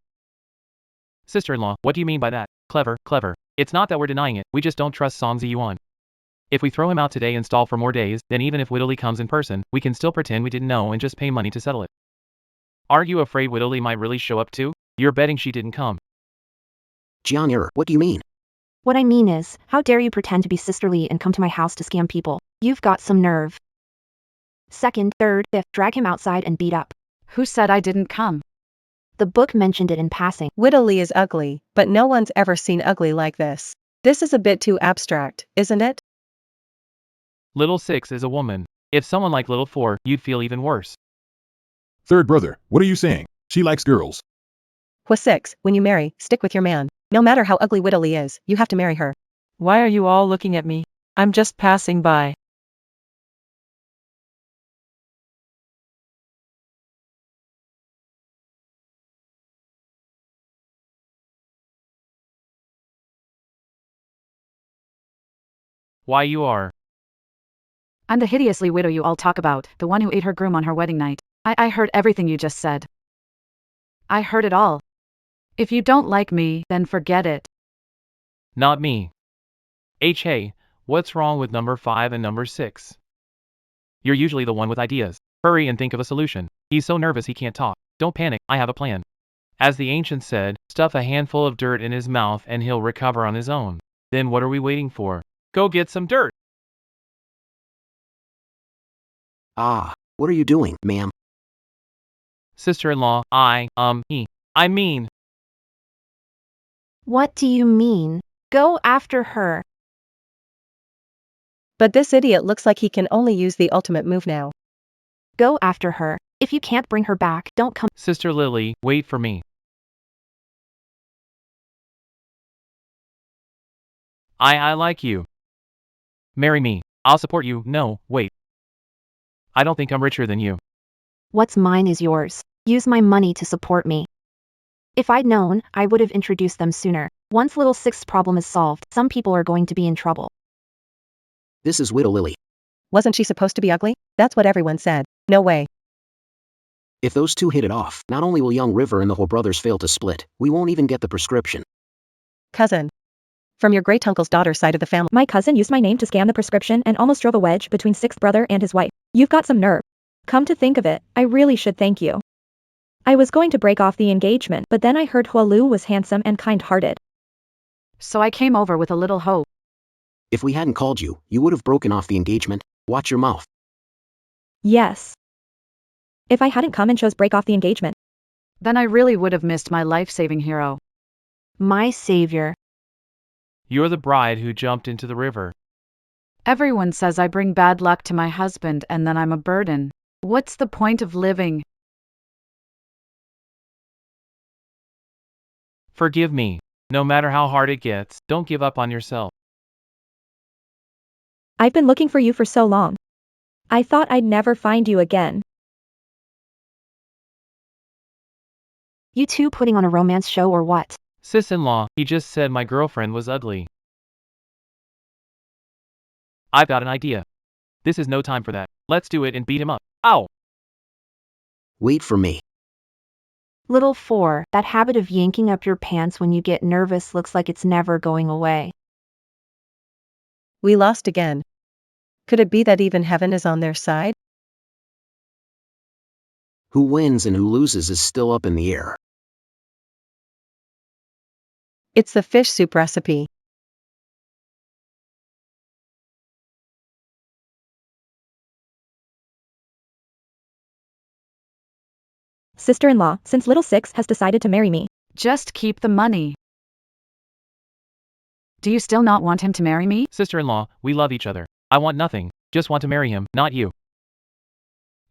Sister-in-law, what do you mean by that? Clever, clever. It's not that we're denying it, we just don't trust Song Ziyuan. If we throw him out today and stall for more days, then even if Widow Li comes in person, we can still pretend we didn't know and just pay money to settle it. Aren't you afraid Widow Li might really show up too? You're betting she didn't come. Jiang Error, what do you mean? What I mean is, how dare you pretend to be Sister Li and come to my house to scam people? You've got some nerve. Second, third, fifth, drag him outside and beat up. Who said I didn't come? The book mentioned it in passing. Widow Li is ugly, but no one's ever seen ugly like this. This is a bit too abstract, isn't it? Little Six is a woman. If someone like Little Four, you'd feel even worse. Third brother, what are you saying? She likes girls. Hua6, when you marry, stick with your man. No matter how ugly Widow Li is, you have to marry her. Why are you all looking at me? I'm just passing by. Why you are? I'm the hideously widow you all talk about, the one who ate her groom on her wedding night. I heard everything you just said. I heard it all. If you don't like me, then forget it. Not me. Hey, what's wrong with number 5 and number 6? You're usually the one with ideas. Hurry and think of a solution. He's so nervous he can't talk. Don't panic, I have a plan. As the ancient said, stuff a handful of dirt in his mouth and he'll recover on his own. Then what are we waiting for? Go get some dirt! Ah, What are you doing, ma'am? Sister-in-law, I mean, What do you mean? Go after her. But this idiot looks like he can only use the ultimate move now. Go after her. If you can't bring her back, don't come. Sister Lily, wait for me. I like you. Marry me. I'll support you. No, wait. I don't think I'm richer than you. What's mine is yours. Use my money to support me. If I'd known, I would have introduced them sooner. Once little six's problem is solved, some people are going to be in trouble. This is Widow Lily. Wasn't she supposed to be ugly? That's what everyone said. No way. If those two hit it off, not only will young River and the whole brothers fail to split, we won't even get the prescription. Cousin. From your great-uncle's daughter's side of the family. My cousin used my name to scam the prescription and almost drove a wedge between sixth brother and his wife. You've got some nerve. Come to think of it, I really should thank you. I was going to break off the engagement, but then I heard Hualu was handsome and kind-hearted. So I came over with a little hope. If we hadn't called you, you would have broken off the engagement. Watch your mouth. Yes. If I hadn't come and chose break off the engagement. Then I really would have missed my life-saving hero. My savior. You're the bride who jumped into the river. Everyone says I bring bad luck to my husband and then I'm a burden. What's the point of living? Forgive me. No matter how hard it gets, don't give up on yourself. I've been looking for you for so long. I thought I'd never find you again. You two putting on a romance show or what? Sis-in-law, he just said my girlfriend was ugly. I've got an idea. This is no time for that. Let's do it and beat him up. Ow! Wait for me. Little 4, that habit of yanking up your pants when you get nervous looks like it's never going away. We lost again. Could it be that even heaven is on their side? Who wins and who loses is still up in the air. It's the fish soup recipe. Sister-in-law, since little six has decided to marry me. Just keep the money. Do you still not want him to marry me? Sister-in-law, we love each other. I want nothing. Just want to marry him, not you.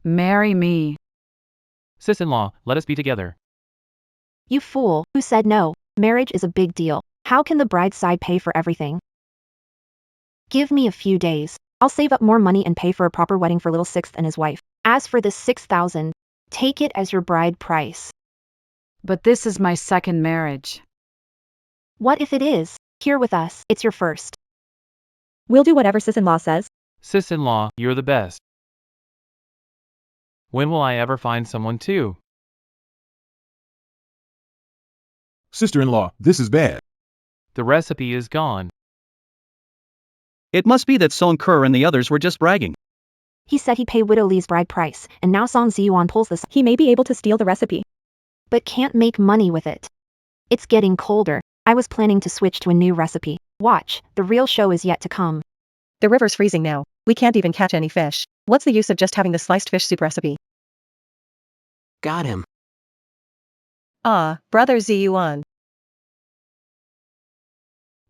Marry me. Sis-in-law, let us be together. You fool, who said no? Marriage is a big deal. How can the bride's side pay for everything? Give me a few days. I'll save up more money and pay for a proper wedding for little sixth and his wife. As for this 6,000, take it as your bride price. But this is my second marriage. What if it is? Here with us, it's your first. We'll do whatever sis-in-law says. Sis-in-law, you're the best. When will I ever find someone too? Sister-in-law, this is bad. The recipe is gone. It must be that Song Kur and the others were just bragging. He said he'd pay Widow Lee's bride price, and now Song Ziyuan pulls this, He may be able to steal the recipe. but can't make money with it. It's getting colder. I was planning to switch to a new recipe. Watch, the real show is yet to come. The river's freezing now. We can't even catch any fish. What's the use of just having the sliced fish soup recipe? Got him. Ah, brother Ziyuan.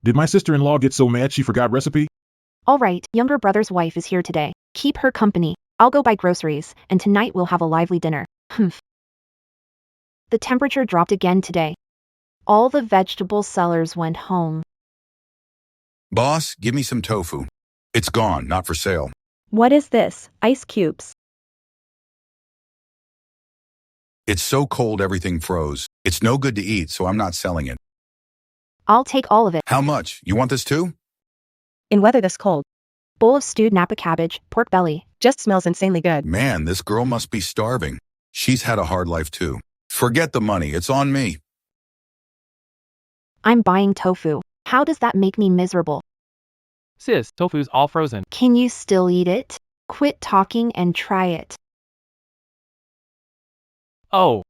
Did my sister-in-law get so mad she forgot recipe? All right, younger brother's wife is here today. Keep her company. I'll go buy groceries, and tonight we'll have a lively dinner. Humph. The temperature dropped again today. All the vegetable sellers went home. Boss, give me some tofu. It's gone, not for sale. What is this? Ice cubes. It's so cold everything froze. It's no good to eat, so I'm not selling it. I'll take all of it. How much? You want this too? In weather this cold, Bowl of stewed Napa cabbage, pork belly. just smells insanely good. Man, this girl must be starving. She's had a hard life too. Forget the money, it's on me. I'm buying tofu. How does that make me miserable? Sis, tofu's all frozen. Can you still eat it? Quit talking and try it. Oh.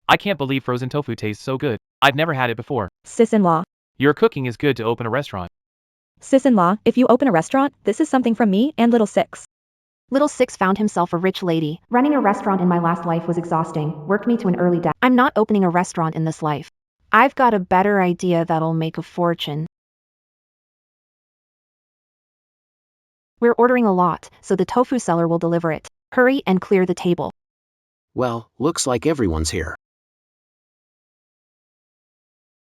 I can't believe frozen tofu tastes so good. I've never had it before. Sis-in-law. Your cooking is good to open a restaurant. Sis-in-law, if you open a restaurant, this is something from me and little six. Little Six found himself a rich lady. Running a restaurant in my last life was exhausting, worked me to an early death. I'm not opening a restaurant in this life. I've got a better idea that'll make a fortune. We're ordering a lot, so the tofu seller will deliver it. Hurry and clear the table. Well, looks like everyone's here.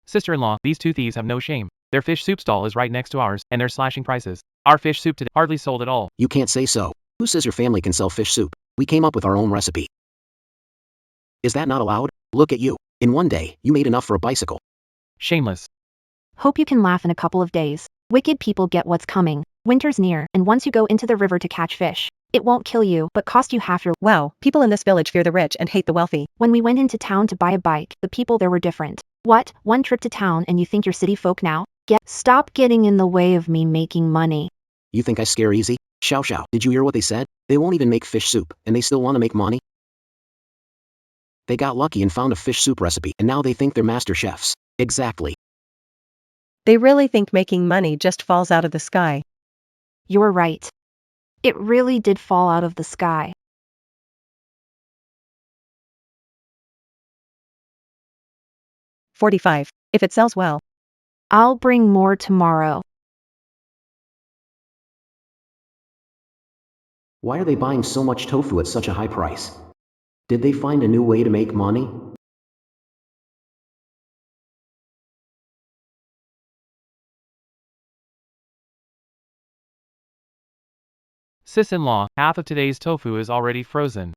Sister-in-law, these two thieves have no shame. Their fish soup stall is right next to ours, and they're slashing prices. Our fish soup today hardly sold at all. You can't say so. Who says your family can sell fish soup? We came up with our own recipe. Is that not allowed? Look at you. In one day, you made enough for a bicycle. Shameless. Hope you can laugh in a couple of days. Wicked people get what's coming. Winter's near, and once you go into the river to catch fish, it won't kill you, but cost you half your. Wow, people in this village fear the rich and hate the wealthy. When we went into town to buy a bike, the people there were different. What? One trip to town and you think you're city folk now? Stop getting in the way of me making money. You think I scare easy? Xiao Xiao, did you hear what they said? They won't even make fish soup, and they still want to make money? They got lucky and found a fish soup recipe, and now they think they're master chefs. Exactly. They really think making money just falls out of the sky. You're right. It really did fall out of the sky. $45. If it sells well. I'll bring more tomorrow. Why are they buying so much tofu at such a high price? Did they find a new way to make money? Sis-in-law, half of today's tofu is already frozen.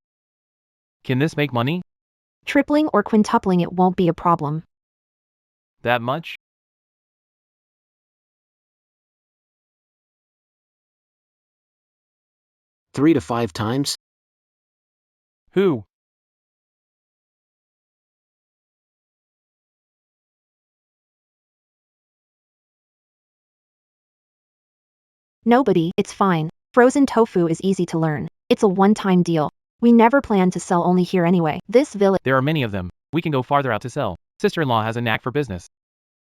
Can this make money? Tripling or quintupling it won't be a problem. That much? Three to 5 times? Who? Nobody, it's fine. Frozen tofu is easy to learn. It's a one-time deal. We never plan to sell only here anyway. This village. There are many of them. We can go farther out to sell. Sister-in-law has a knack for business.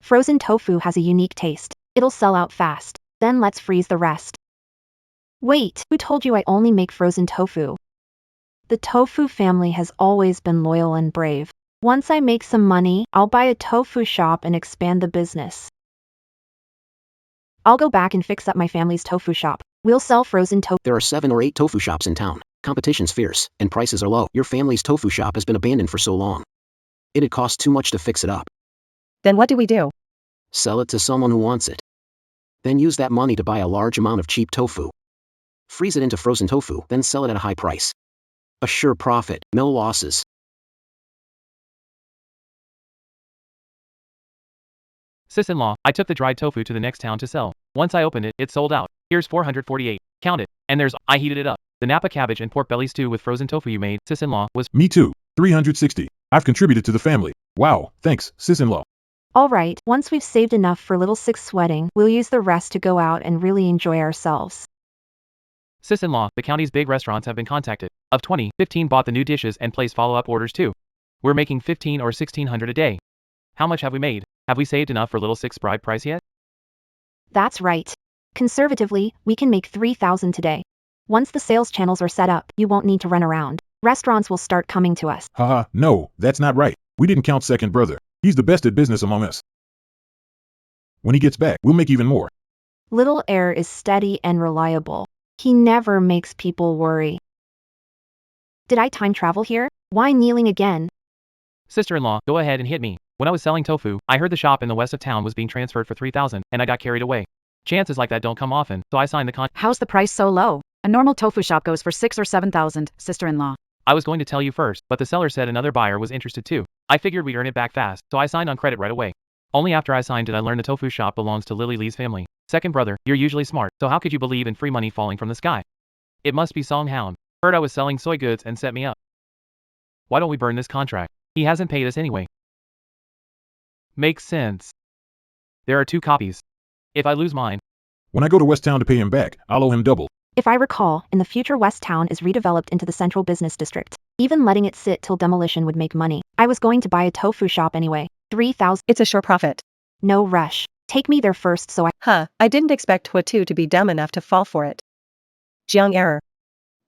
Frozen tofu has a unique taste. It'll sell out fast. Then let's freeze the rest. Wait, who told you I only make frozen tofu? The tofu family has always been loyal and brave. Once I make some money, I'll buy a tofu shop and expand the business. I'll go back and fix up my family's tofu shop. We'll sell frozen tofu. There are 7 or 8 tofu shops in town. Competition's fierce, and prices are low. Your family's tofu shop has been abandoned for so long. It'd cost too much to fix it up. Then what do we do? Sell it to someone who wants it. Then use that money to buy a large amount of cheap tofu. Freeze it into frozen tofu, then sell it at a high price. A sure profit, no losses. Sis-in-law, I took the dried tofu to the next town to sell. Once I opened it, it sold out. Here's 448. Count it. And I heated it up. The Napa cabbage and pork belly stew with frozen tofu you made, sis-in-law, was. Me too. 360. I've contributed to the family. Wow, thanks, sis-in-law. Alright, once we've saved enough for little Six's wedding, we'll use the rest to go out and really enjoy ourselves. Sis-in-law, the county's big restaurants have been contacted. Of 20, 15 bought the new dishes and placed follow-up orders too. We're making 15 or 1600 a day. How much have we made? Have we saved enough for little Six's bride price yet? That's right. Conservatively, we can make 3,000 today. Once the sales channels are set up, you won't need to run around. Restaurants will start coming to us. Haha, no, that's not right. We didn't count second brother. He's the best at business among us. When he gets back, we'll make even more. Little Air is steady and reliable. He never makes people worry. Did I time travel here? Why kneeling again? Sister-in-law, go ahead and hit me. When I was selling tofu, I heard the shop in the west of town was being transferred for 3,000, and I got carried away. Chances like that don't come often, so I signed the contract. How's the price so low? A normal tofu shop goes for 6,000 or 7,000, sister-in-law. I was going to tell you first, but the seller said another buyer was interested too. I figured we'd earn it back fast, so I signed on credit right away. Only after I signed did I learn the tofu shop belongs to Lily Lee's family. Second brother, you're usually smart, so how could you believe in free money falling from the sky? It must be Song Hound. Heard I was selling soy goods and set me up. Why don't we burn this contract? He hasn't paid us anyway. Makes sense. There are 2 copies. If I lose mine. When I go to West Town to pay him back, I'll owe him double. If I recall, in the future West Town is redeveloped into the central business district. Even letting it sit till demolition would make money. I was going to buy a tofu shop anyway. 3,000. It's a sure profit. No rush. Take me there first so I didn't expect Huatu to be dumb enough to fall for it. Jiang error.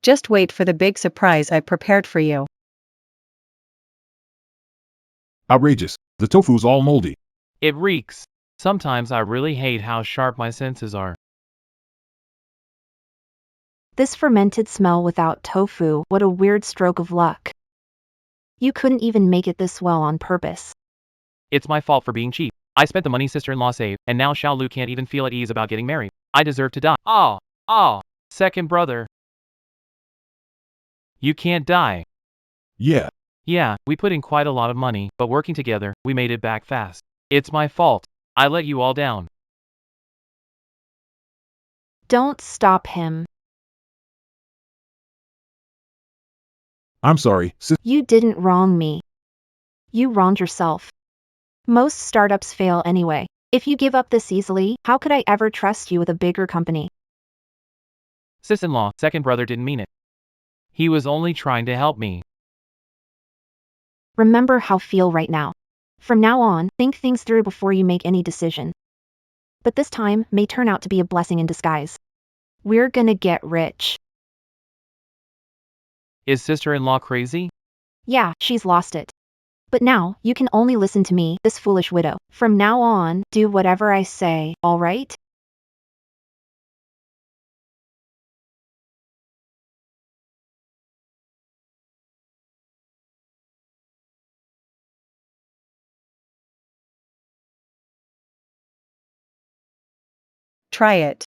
Just wait for the big surprise I've prepared for you. Outrageous. The tofu's all moldy. It reeks. Sometimes I really hate how sharp my senses are. This fermented smell without tofu, what a weird stroke of luck. You couldn't even make it this well on purpose. It's my fault for being cheap. I spent the money sister-in-law saved, and now Xiaolu can't even feel at ease about getting married. I deserve to die. Oh, second brother. You can't die. Yeah, We put in quite a lot of money, but working together, we made it back fast. It's my fault. I let you all down. Don't stop him. I'm sorry, sis. You didn't wrong me. You wronged yourself. Most startups fail anyway. If you give up this easily, how could I ever trust you with a bigger company? Sis-in-law, second brother didn't mean it. He was only trying to help me. Remember how feel right now. From now on, think things through before you make any decision. But this time may turn out to be a blessing in disguise. We're gonna get rich. Is sister-in-law crazy? Yeah, she's lost it. But now, you can only listen to me, this foolish widow. From now on, do whatever I say, alright? Try it.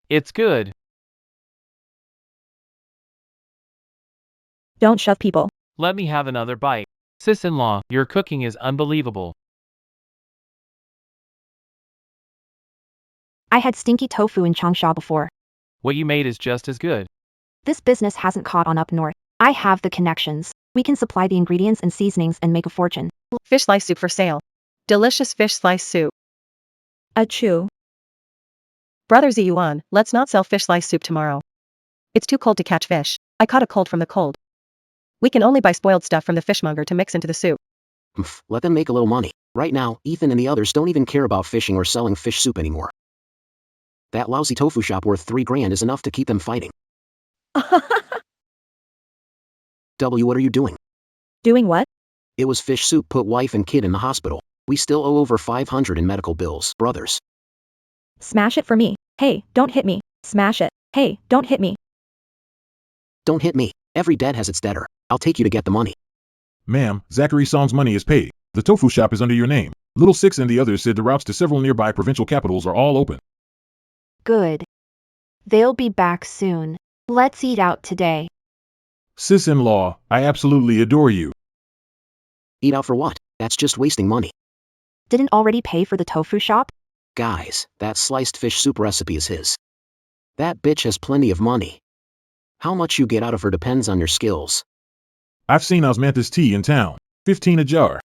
It's good. Don't shove people. Let me have another bite. Sis-in-law, your cooking is unbelievable. I had stinky tofu in Changsha before. What you made is just as good. This business hasn't caught on up north. I have the connections. We can supply the ingredients and seasonings and make a fortune. Fish slice soup for sale. Delicious fish slice soup. Achoo. Brother Ziyuan, let's not sell fish slice soup tomorrow. It's too cold to catch fish. I caught a cold from the cold. We can only buy spoiled stuff from the fishmonger to mix into the soup. Let them make a little money. Right now, Ethan and the others don't even care about fishing or selling fish soup anymore. That lousy tofu shop worth $3,000 is enough to keep them fighting. What are you doing? Doing what? It was fish soup put wife and kid in the hospital. We still owe over $500 in medical bills, brothers. Smash it for me. Hey, don't hit me. Smash it. Hey, don't hit me. Don't hit me. Every debt has its debtor. I'll take you to get the money. Ma'am, Zachary Song's money is paid. The tofu shop is under your name. Little Six and the others said the routes to several nearby provincial capitals are all open. Good. They'll be back soon. Let's eat out today. Sis-in-law, I absolutely adore you. Eat out for what? That's just wasting money. Didn't already pay for the tofu shop? Guys, that sliced fish soup recipe is his. That bitch has plenty of money. How much you get out of her depends on your skills. I've seen osmanthus tea in town. 15 a jar.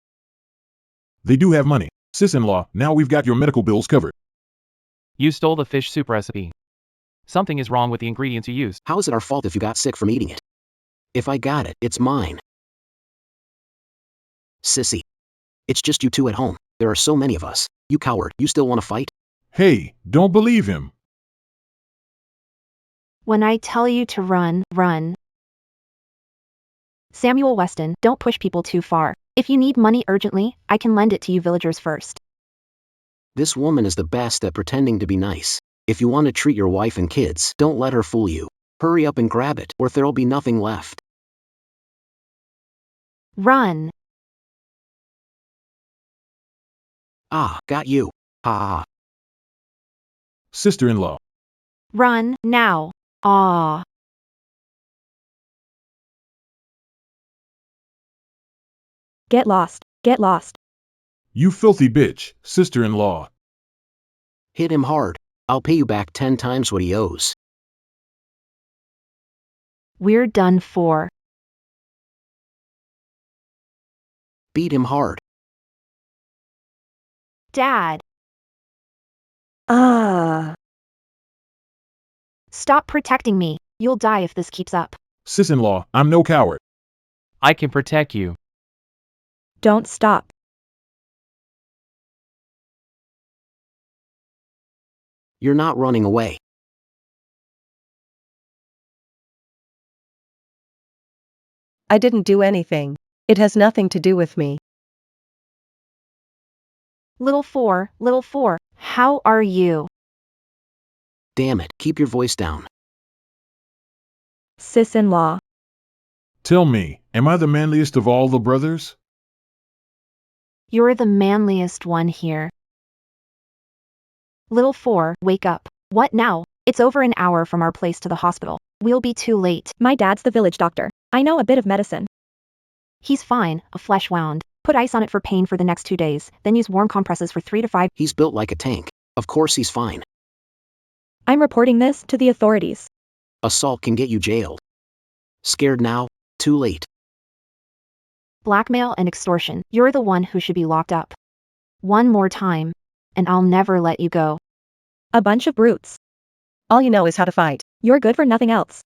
They do have money. Sis-in-law, now we've got your medical bills covered. You stole the fish soup recipe. Something is wrong with the ingredients you used. How is it our fault if you got sick from eating it? If I got it, it's mine. Sissy. It's just you two at home. There are so many of us. You coward, you still want to fight? Hey, don't believe him. When I tell you to run, run. Samuel Weston, don't push people too far. If you need money urgently, I can lend it to you villagers first. This woman is the best at pretending to be nice. If you want to treat your wife and kids, don't let her fool you. Hurry up and grab it, or there'll be nothing left. Run. Ah, got you. Ha. Sister-in-law. Run, now. Ah. Get lost. Get lost. You filthy bitch, sister-in-law. Hit him hard. I'll pay you back 10 times what he owes. We're done for. Beat him hard. Dad. Ah. Stop protecting me. You'll die if this keeps up. Sis-in-law, I'm no coward. I can protect you. Don't stop. You're not running away. I didn't do anything. It has nothing to do with me. Little four, how are you? Damn it, keep your voice down. Sis-in-law. Tell me, am I the manliest of all the brothers? You're the manliest one here. Little four, wake up. What now? It's over an hour from our place to the hospital. We'll be too late. My dad's the village doctor. I know a bit of medicine. He's fine, a flesh wound. Put ice on it for pain for the next 2 days, then use warm compresses for 3 to 5. He's built like a tank. Of course he's fine. I'm reporting this to the authorities. Assault can get you jailed. Scared now? Too late. Blackmail and extortion. You're the one who should be locked up. One more time, and I'll never let you go. A bunch of brutes. All you know is how to fight. You're good for nothing else.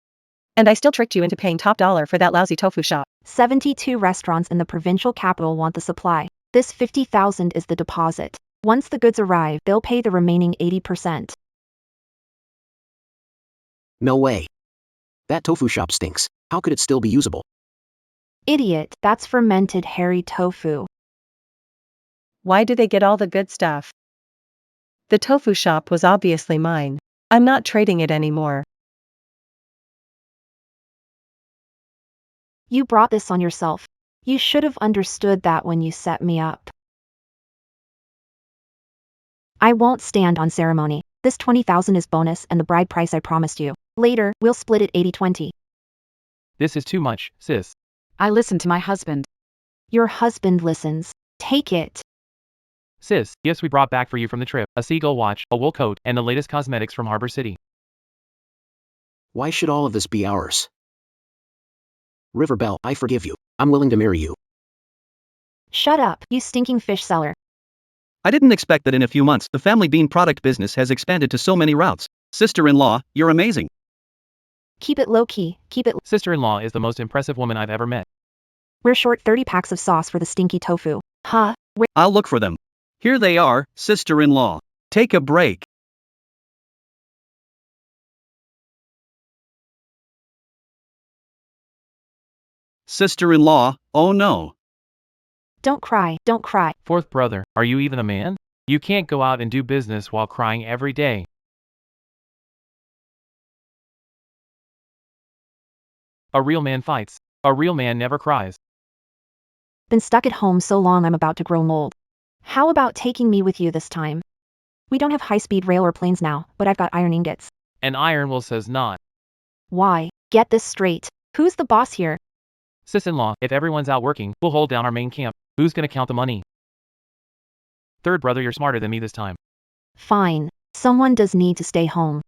And I still tricked you into paying top dollar for that lousy tofu shop. 72 restaurants in the provincial capital want the supply. This 50,000 is the deposit. Once the goods arrive, they'll pay the remaining 80%. No way. That tofu shop stinks. How could it still be usable? Idiot, that's fermented hairy tofu. Why do they get all the good stuff? The tofu shop was obviously mine. I'm not trading it anymore. You brought this on yourself. You should have understood that when you set me up. I won't stand on ceremony. This 20,000 is bonus and the bride price I promised you. Later, we'll split it 80-20. This is too much, sis. I listened to my husband. Your husband listens. Take it. Sis, gifts we brought back for you from the trip, a seagull watch, a wool coat, and the latest cosmetics from Harbor City. Why should all of this be ours? Riverbell, I forgive you. I'm willing to marry you. Shut up, you stinking fish seller. I didn't expect that in a few months the family bean product business has expanded to so many routes. Sister-in-law, you're amazing. Keep it low-key, keep it. Sister-in-law is the most impressive woman I've ever met. We're short 30 packs of sauce for the stinky tofu. Huh? I'll look for them. Here they are, sister-in-law. Take a break. Sister-in-law, oh no. Don't cry, don't cry. Fourth brother, are you even a man? You can't go out and do business while crying every day. A real man fights. A real man never cries. Been stuck at home so long I'm about to grow mold. How about taking me with you this time? We don't have high-speed rail or planes now, but I've got iron ingots. And iron will says not. Why? Get this straight. Who's the boss here? Sis-in-law, if everyone's out working, we'll hold down our main camp. Who's gonna count the money? Third brother, you're smarter than me this time. Fine. Someone does need to stay home.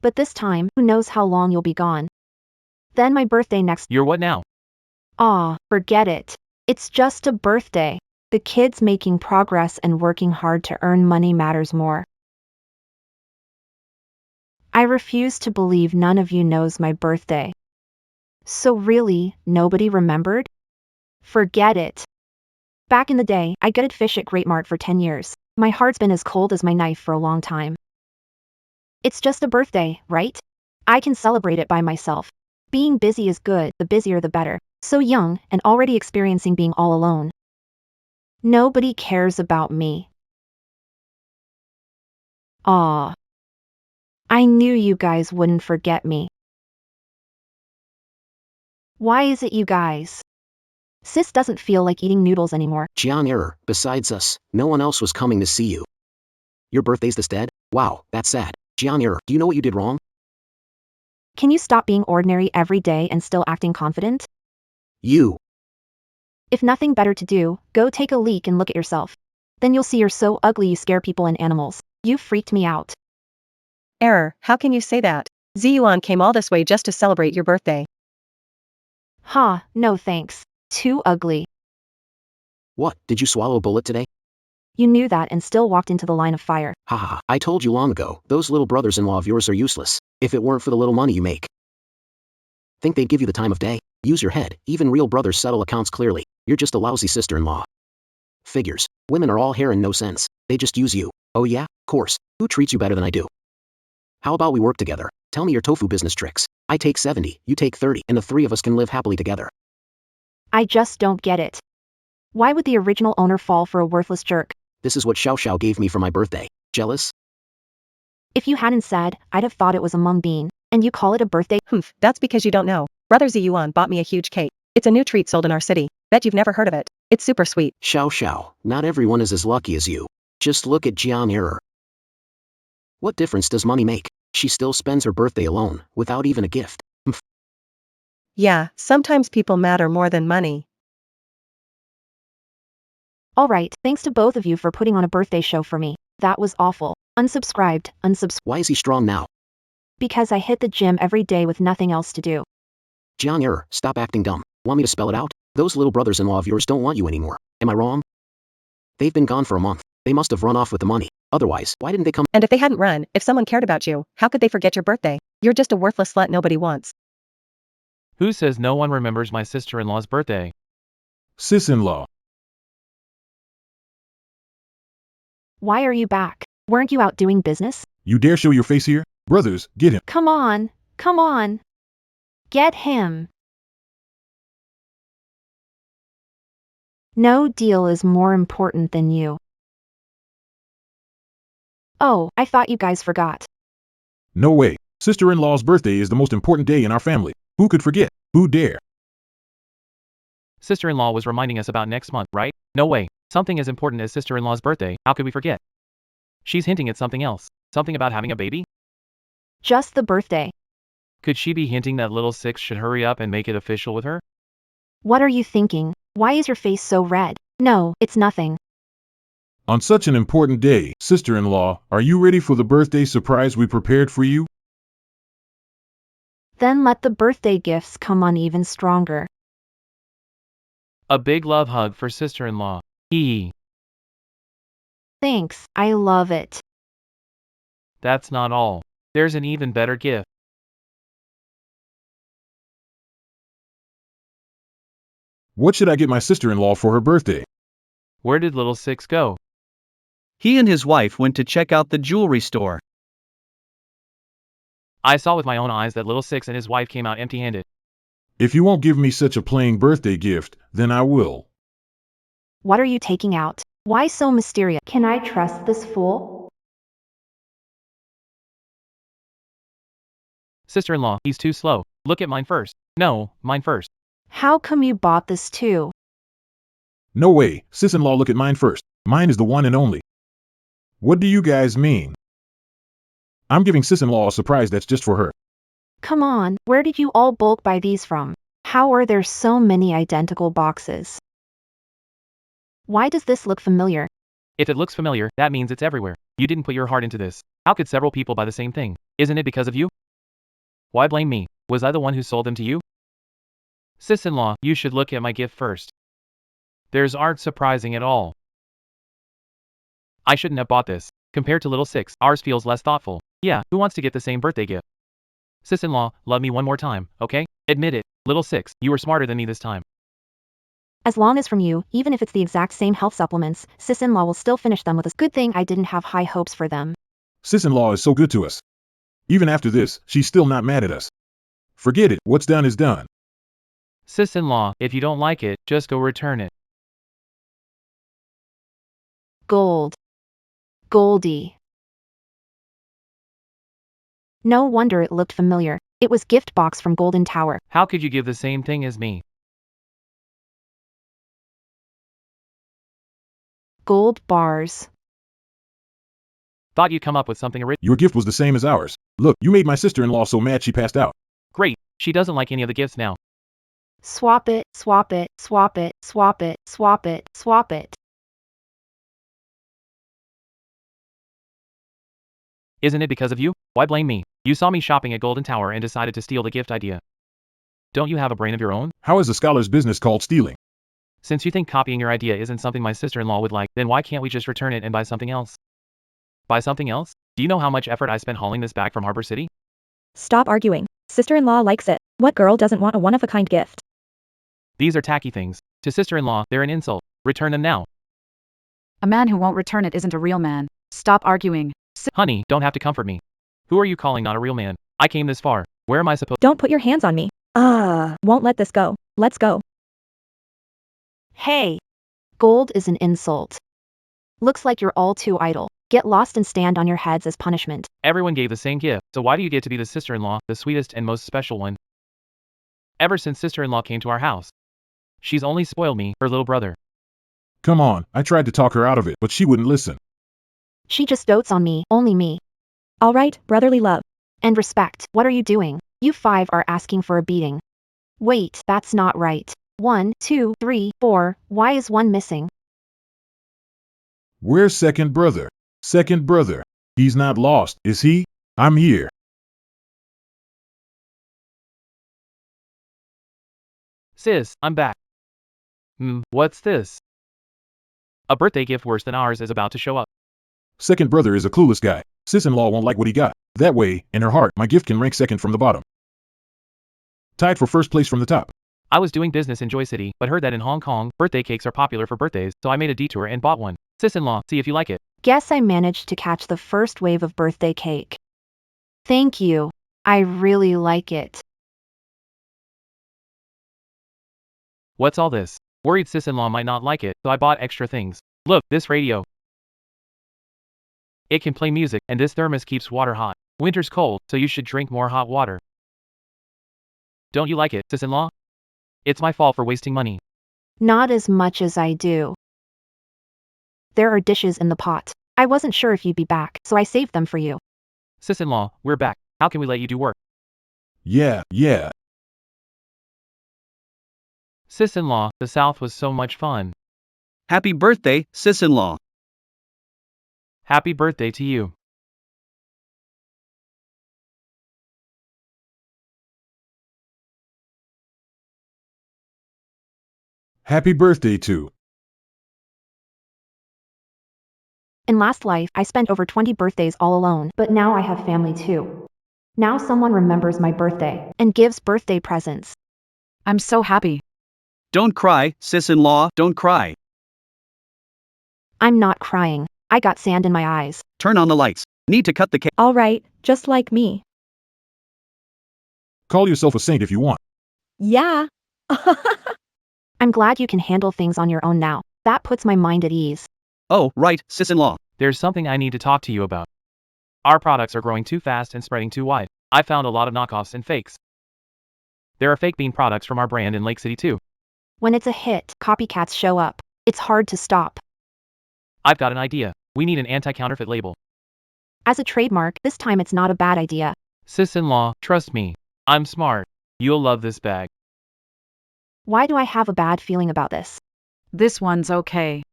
But this time, who knows how long you'll be gone. Then my birthday next. You're what now? Aw, forget it. It's just a birthday. The kids making progress and working hard to earn money matters more. I refuse to believe none of you knows my birthday. So really, nobody remembered? Forget it. Back in the day, I gutted fish at Great Mart for 10 years. My heart's been as cold as my knife for a long time. It's just a birthday, right? I can celebrate it by myself. Being busy is good, the busier the better. So young, and already experiencing being all alone. Nobody cares about me. Aw. I knew you guys wouldn't forget me. Why is it you guys? Sis doesn't feel like eating noodles anymore. Gian error, besides us, no one else was coming to see you. Your birthday's instead? Wow, that's sad. Gian error, do you know what you did wrong? Can you stop being ordinary every day and still acting confident? You. If nothing better to do, go take a leak and look at yourself. Then you'll see you're so ugly you scare people and animals. You freaked me out. Error, how can you say that? Ziyuan came all this way just to celebrate your birthday. Ha, no thanks. Too ugly. What, did you swallow a bullet today? You knew that and still walked into the line of fire. Haha, I told you long ago, those little brothers-in-law of yours are useless, if it weren't for the little money you make. Think they'd give you the time of day? Use your head, even real brothers settle accounts clearly. You're just a lousy sister-in-law. Figures. Women are all hair and no sense. They just use you. Oh yeah? Course. Who treats you better than I do? How about we work together? Tell me your tofu business tricks. I take 70, you take 30, and the three of us can live happily together. I just don't get it. Why would the original owner fall for a worthless jerk? This is what Xiao Xiao gave me for my birthday. Jealous? If you hadn't said, I'd have thought it was a mung bean. And you call it a birthday? Humph, that's because you don't know. Brother Ziyuan bought me a huge cake. It's a new treat sold in our city. Bet you've never heard of it. It's super sweet. Xiao Xiao, not everyone is as lucky as you. Just look at Jiang Error. What difference does money make? She still spends her birthday alone, without even a gift. Yeah, sometimes people matter more than money. Alright, thanks to both of you for putting on a birthday show for me. That was awful. Unsubscribed, Why is he strong now? because I hit the gym every day with nothing else to do. Jiang Error, stop acting dumb. Want me to spell it out? Those little brothers-in-law of yours don't want you anymore. Am I wrong? They've been gone for a month. They must have run off with the money. Otherwise, why didn't they come? And if they hadn't run, if someone cared about you, how could they forget your birthday? You're just a worthless slut nobody wants. Who says no one remembers my sister-in-law's birthday? Sis-in-law. Why are you back? Weren't you out doing business? You dare show your face here? Brothers, get him. Come on, come on. Get him. No deal is more important than you. Oh, I thought you guys forgot. No way. Sister-in-law's birthday is the most important day in our family. Who could forget? Who dare? Sister-in-law was reminding us about next month, right? No way. Something as important as sister-in-law's birthday, how could we forget? She's hinting at something else. Something about having a baby? Just the birthday. Could she be hinting that little six should hurry up and make it official with her? What are you thinking? Why is your face so red? No, it's nothing. On such an important day, sister-in-law, are you ready for the birthday surprise we prepared for you? Then let the birthday gifts come on even stronger. A big love hug for sister-in-law. Hee. Thanks, I love it. That's not all. There's an even better gift. What should I get my sister-in-law for her birthday? Where did little six go? He and his wife went to check out the jewelry store. I saw with my own eyes that little six and his wife came out empty-handed. If you won't give me such a plain birthday gift, then I will. What are you taking out? Why so mysterious? Can I trust this fool? Sister-in-law, he's too slow. Look at mine first. No, mine first. How come you bought this too? No way. Sis-in-law, look at mine first. Mine is the one and only. What do you guys mean? I'm giving sis-in-law a surprise that's just for her. Come on, where did you all bulk buy these from? How are there so many identical boxes? Why does this look familiar? If it looks familiar, that means it's everywhere. You didn't put your heart into this. How could several people buy the same thing? Isn't it because of you? Why blame me? Was I the one who sold them to you? Sis-in-law, you should look at my gift first. There's aren't surprising at all. I shouldn't have bought this. Compared to little six, ours feels less thoughtful. Yeah, who wants to get the same birthday gift? Sis-in-law, love me one more time, okay? Admit it, little six, you were smarter than me this time. As long as from you, even if it's the exact same health supplements, sis-in-law will still finish them with a good thing I didn't have high hopes for them. Sis-in-law is so good to us. Even after this, she's still not mad at us. Forget it, what's done is done. Sis-in-law, if you don't like it, just go return it. Gold. Goldie. No wonder it looked familiar. It was gift box from Golden Tower. How could you give the same thing as me? Gold bars. Thought you'd come up with something original. Your gift was the same as ours. Look, you made my sister-in-law so mad she passed out. Great, she doesn't like any of the gifts now. Swap it, swap it, swap it, swap it, swap it, swap it. Isn't it because of you? Why blame me? You saw me shopping at Golden Tower and decided to steal the gift idea. Don't you have a brain of your own? How is a scholar's business called stealing? Since you think copying your idea isn't something my sister-in-law would like, then why can't we just return it and buy something else? Buy something else? Do you know how much effort I spent hauling this back from Harbor City? Stop arguing. Sister-in-law likes it. What girl doesn't want a one-of-a-kind gift? These are tacky things. To sister-in-law, they're an insult. Return them now. A man who won't return it isn't a real man. Stop arguing. Honey, don't have to comfort me. Who are you calling not a real man? I came this far. Where am I supposed? Don't put your hands on me. Won't let this go. Let's go. Hey! Gold is an insult. Looks like you're all too idle. Get lost and stand on your heads as punishment. Everyone gave the same gift, so why do you get to be the sister-in-law, the sweetest and most special one? Ever since sister-in-law came to our house, she's only spoiled me, her little brother. Come on, I tried to talk her out of it, but she wouldn't listen. She just dotes on me, only me. All right, brotherly love. And respect. What are you doing? You 5 are asking for a beating. Wait, that's not right. 1, 2, 3, 4, why is 1 missing? Where's second brother? Second brother. He's not lost, is he? I'm here. Sis, I'm back. What's this? A birthday gift worse than ours is about to show up. Second brother is a clueless guy. Sis-in-law won't like what he got. That way, in her heart, my gift can rank second from the bottom. Tied for first place from the top. I was doing business in Joy City, but heard that in Hong Kong, birthday cakes are popular for birthdays, so I made a detour and bought one. Sis-in-law, see if you like it. Guess I managed to catch the first wave of birthday cake. Thank you. I really like it. What's all this? Worried sis-in-law might not like it, so I bought extra things. Look, this radio. It can play music, and this thermos keeps water hot. Winter's cold, so you should drink more hot water. Don't you like it, sis-in-law? It's my fault for wasting money. Not as much as I do. There are dishes in the pot. I wasn't sure if you'd be back, so I saved them for you. Sis-in-law, we're back. How can we let you do work? Yeah. Sis-in-law, the South was so much fun. Happy birthday, sis-in-law. Happy birthday to you. Happy birthday to. In last life, I spent over 20 birthdays all alone, but now I have family too. Now someone remembers my birthday and gives birthday presents. I'm so happy. Don't cry, sis-in-law, don't cry. I'm not crying. I got sand in my eyes. Turn on the lights. Need to cut the cake. All right, just like me. Call yourself a saint if you want. Yeah. I'm glad you can handle things on your own now. That puts my mind at ease. Oh, right, sis-in-law. There's something I need to talk to you about. Our products are growing too fast and spreading too wide. I found a lot of knockoffs and fakes. There are fake bean products from our brand in Lake City too. When it's a hit, copycats show up. It's hard to stop. I've got an idea. We need an anti-counterfeit label. As a trademark, this time it's not a bad idea. Sis-in-law, trust me. I'm smart. You'll love this bag. Why do I have a bad feeling about this? This one's okay.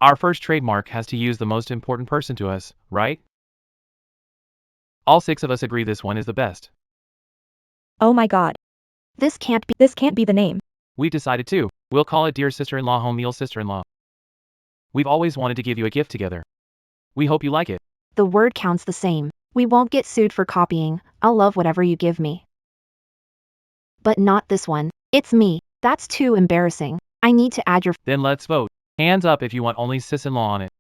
Our first trademark has to use the most important person to us, right? All 6 of us agree this one is the best. Oh my god. This can't be the name. We decided to. We'll call it Dear Sister-in-law Home Meal Sister-in-law. We've always wanted to give you a gift together. We hope you like it. The word counts the same. We won't get sued for copying. I'll love whatever you give me. But not this one. It's me. That's too embarrassing. I need to add your. Then let's vote. Hands up if you want only sis-in-law on it.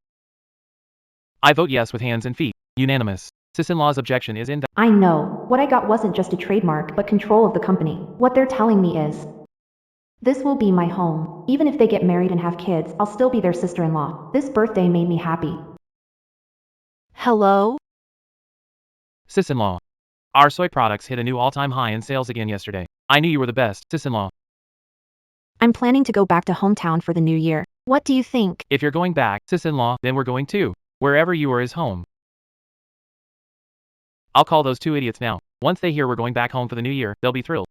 I vote yes with hands and feet. Unanimous. Sis-in-law's objection is invalid. I know. What I got wasn't just a trademark, but control of the company. What they're telling me is, this will be my home. Even if they get married and have kids, I'll still be their sister-in-law. This birthday made me happy. Hello? Sis-in-law. Our soy products hit a new all-time high in sales again yesterday. I knew you were the best, sis-in-law. I'm planning to go back to hometown for the new year. What do you think? If you're going back, sis-in-law, then we're going too. Wherever you are is home. I'll call those 2 idiots now. Once they hear we're going back home for the new year, they'll be thrilled.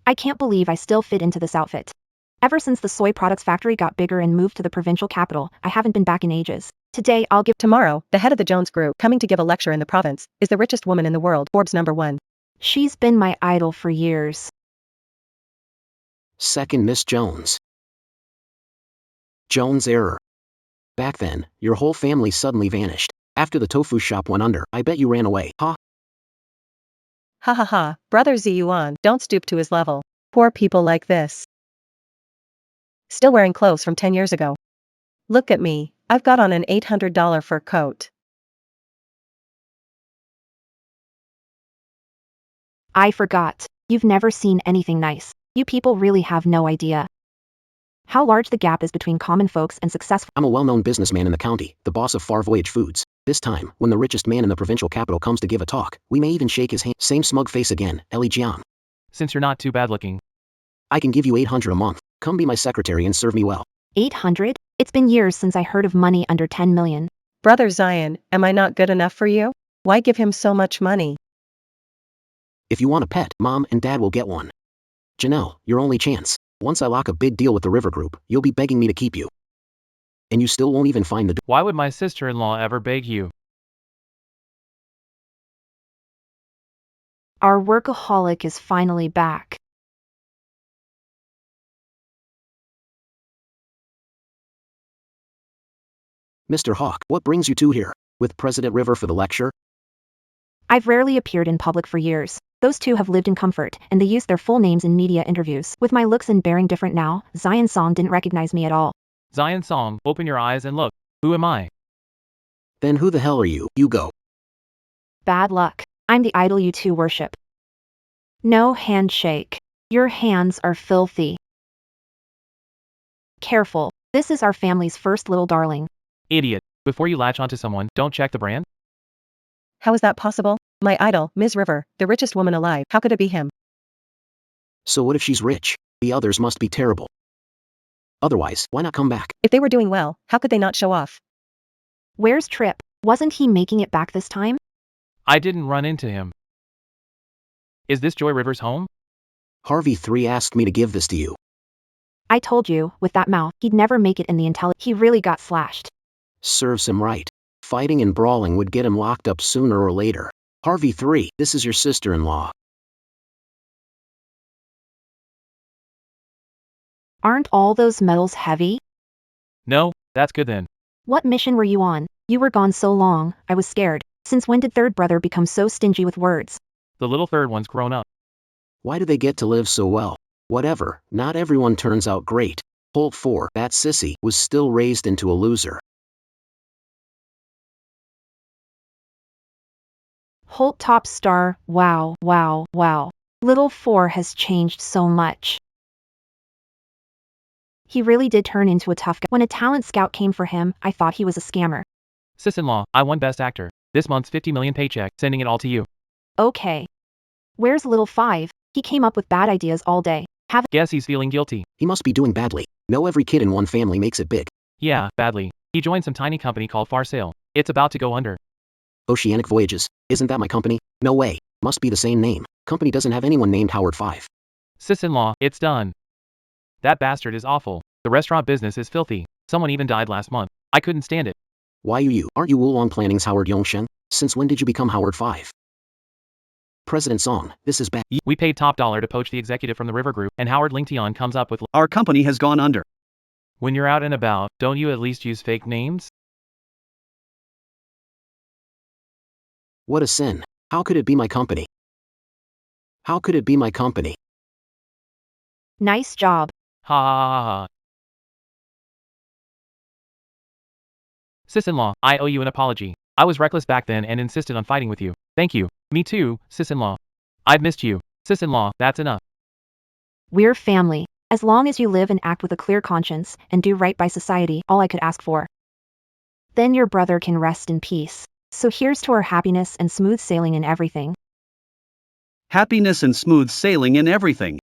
I can't believe I still fit into this outfit. Ever since the soy products factory got bigger and moved to the provincial capital, I haven't been back in ages. Today I'll give. Tomorrow, the head of the Jones Group, coming to give a lecture in the province, is the richest woman in the world, Forbes #1. She's been my idol for years. Second Miss Jones. Jones error. Back then, your whole family suddenly vanished. After the tofu shop went under, I bet you ran away, huh? Ha ha ha, brother Ziyuan, don't stoop to his level. Poor people like this. Still wearing clothes from 10 years ago. Look at me, I've got on an $800 fur coat. I forgot. You've never seen anything nice. You people really have no idea how large the gap is between common folks and successful. I'm a well-known businessman in the county, the boss of Far Voyage Foods. This time, when the richest man in the provincial capital comes to give a talk, we may even shake his hand. Same smug face again, Ellie Jian. Since you're not too bad looking. I can give you 800 a month. Come be my secretary and serve me well. 800? It's been years since I heard of money under 10 million. Brother Zion, am I not good enough for you? Why give him so much money? If you want a pet, Mom and Dad will get one. Janelle, your only chance. Once I lock a big deal with the River Group, you'll be begging me to keep you. And you still won't even find the door. Why would my sister-in-law ever beg you? Our workaholic is finally back. Mr. Hawk, what brings you two here? With President River for the lecture? I've rarely appeared in public for years. Those two have lived in comfort, and they use their full names in media interviews. With my looks and bearing different now, Zion Song didn't recognize me at all. Zion Song, open your eyes and look. Who am I? Then who the hell are you? You go. Bad luck. I'm the idol you two worship. No handshake. Your hands are filthy. Careful. This is our family's first little darling. Idiot. Before you latch onto someone, don't check the brand? How is that possible? My idol, Ms. River, the richest woman alive. How could it be him? So what if she's rich? The others must be terrible. Otherwise, why not come back? If they were doing well, how could they not show off? Where's Trip? Wasn't he making it back this time? I didn't run into him. Is this Joy River's home? Harvey 3 asked me to give this to you. I told you, with that mouth, he'd never make it in the He really got slashed. Serves him right. Fighting and brawling would get him locked up sooner or later. Harvey 3, this is your sister-in-law. Aren't all those medals heavy? No, that's good then. What mission were you on? You were gone so long, I was scared. Since when did third brother become so stingy with words? The little third one's grown up. Why do they get to live so well? Whatever, not everyone turns out great. Holt 4, that sissy, was still raised into a loser. Holt top star, wow, wow, wow. Little 4 has changed so much. He really did turn into a tough guy. When a talent scout came for him, I thought he was a scammer. Sis-in-law, I won Best Actor. This month's 50 million paycheck, sending it all to you. Okay. Where's little 5? He came up with bad ideas all day. Guess he's feeling guilty. He must be doing badly. No, every kid in one family makes it big. Yeah, badly. He joined some tiny company called Far Sail. It's about to go under. Oceanic Voyages. Isn't that my company? No way. Must be the same name. Company doesn't have anyone named Howard 5. Sis-in-law, it's done. That bastard is awful. The restaurant business is filthy. Someone even died last month. I couldn't stand it. Why you? Aren't you Wulong Planning's Howard Yongsheng? Since when did you become Howard 5? President Song, this is bad. We paid top dollar to poach the executive from the River Group, and Howard Lingtian comes up with, Our company has gone under. when you're out and about, don't you at least use fake names? What a sin. How could it be my company? How could it be my company? Nice job. Ha ha ha ha. Sis-in-law, I owe you an apology. I was reckless back then and insisted on fighting with you. Thank you. Me too, sis-in-law. I've missed you. Sis-in-law, that's enough. We're family. As long as you live and act with a clear conscience, and do right by society, all I could ask for. Then your brother can rest in peace. So here's to our happiness and smooth sailing in everything. Happiness and smooth sailing in everything.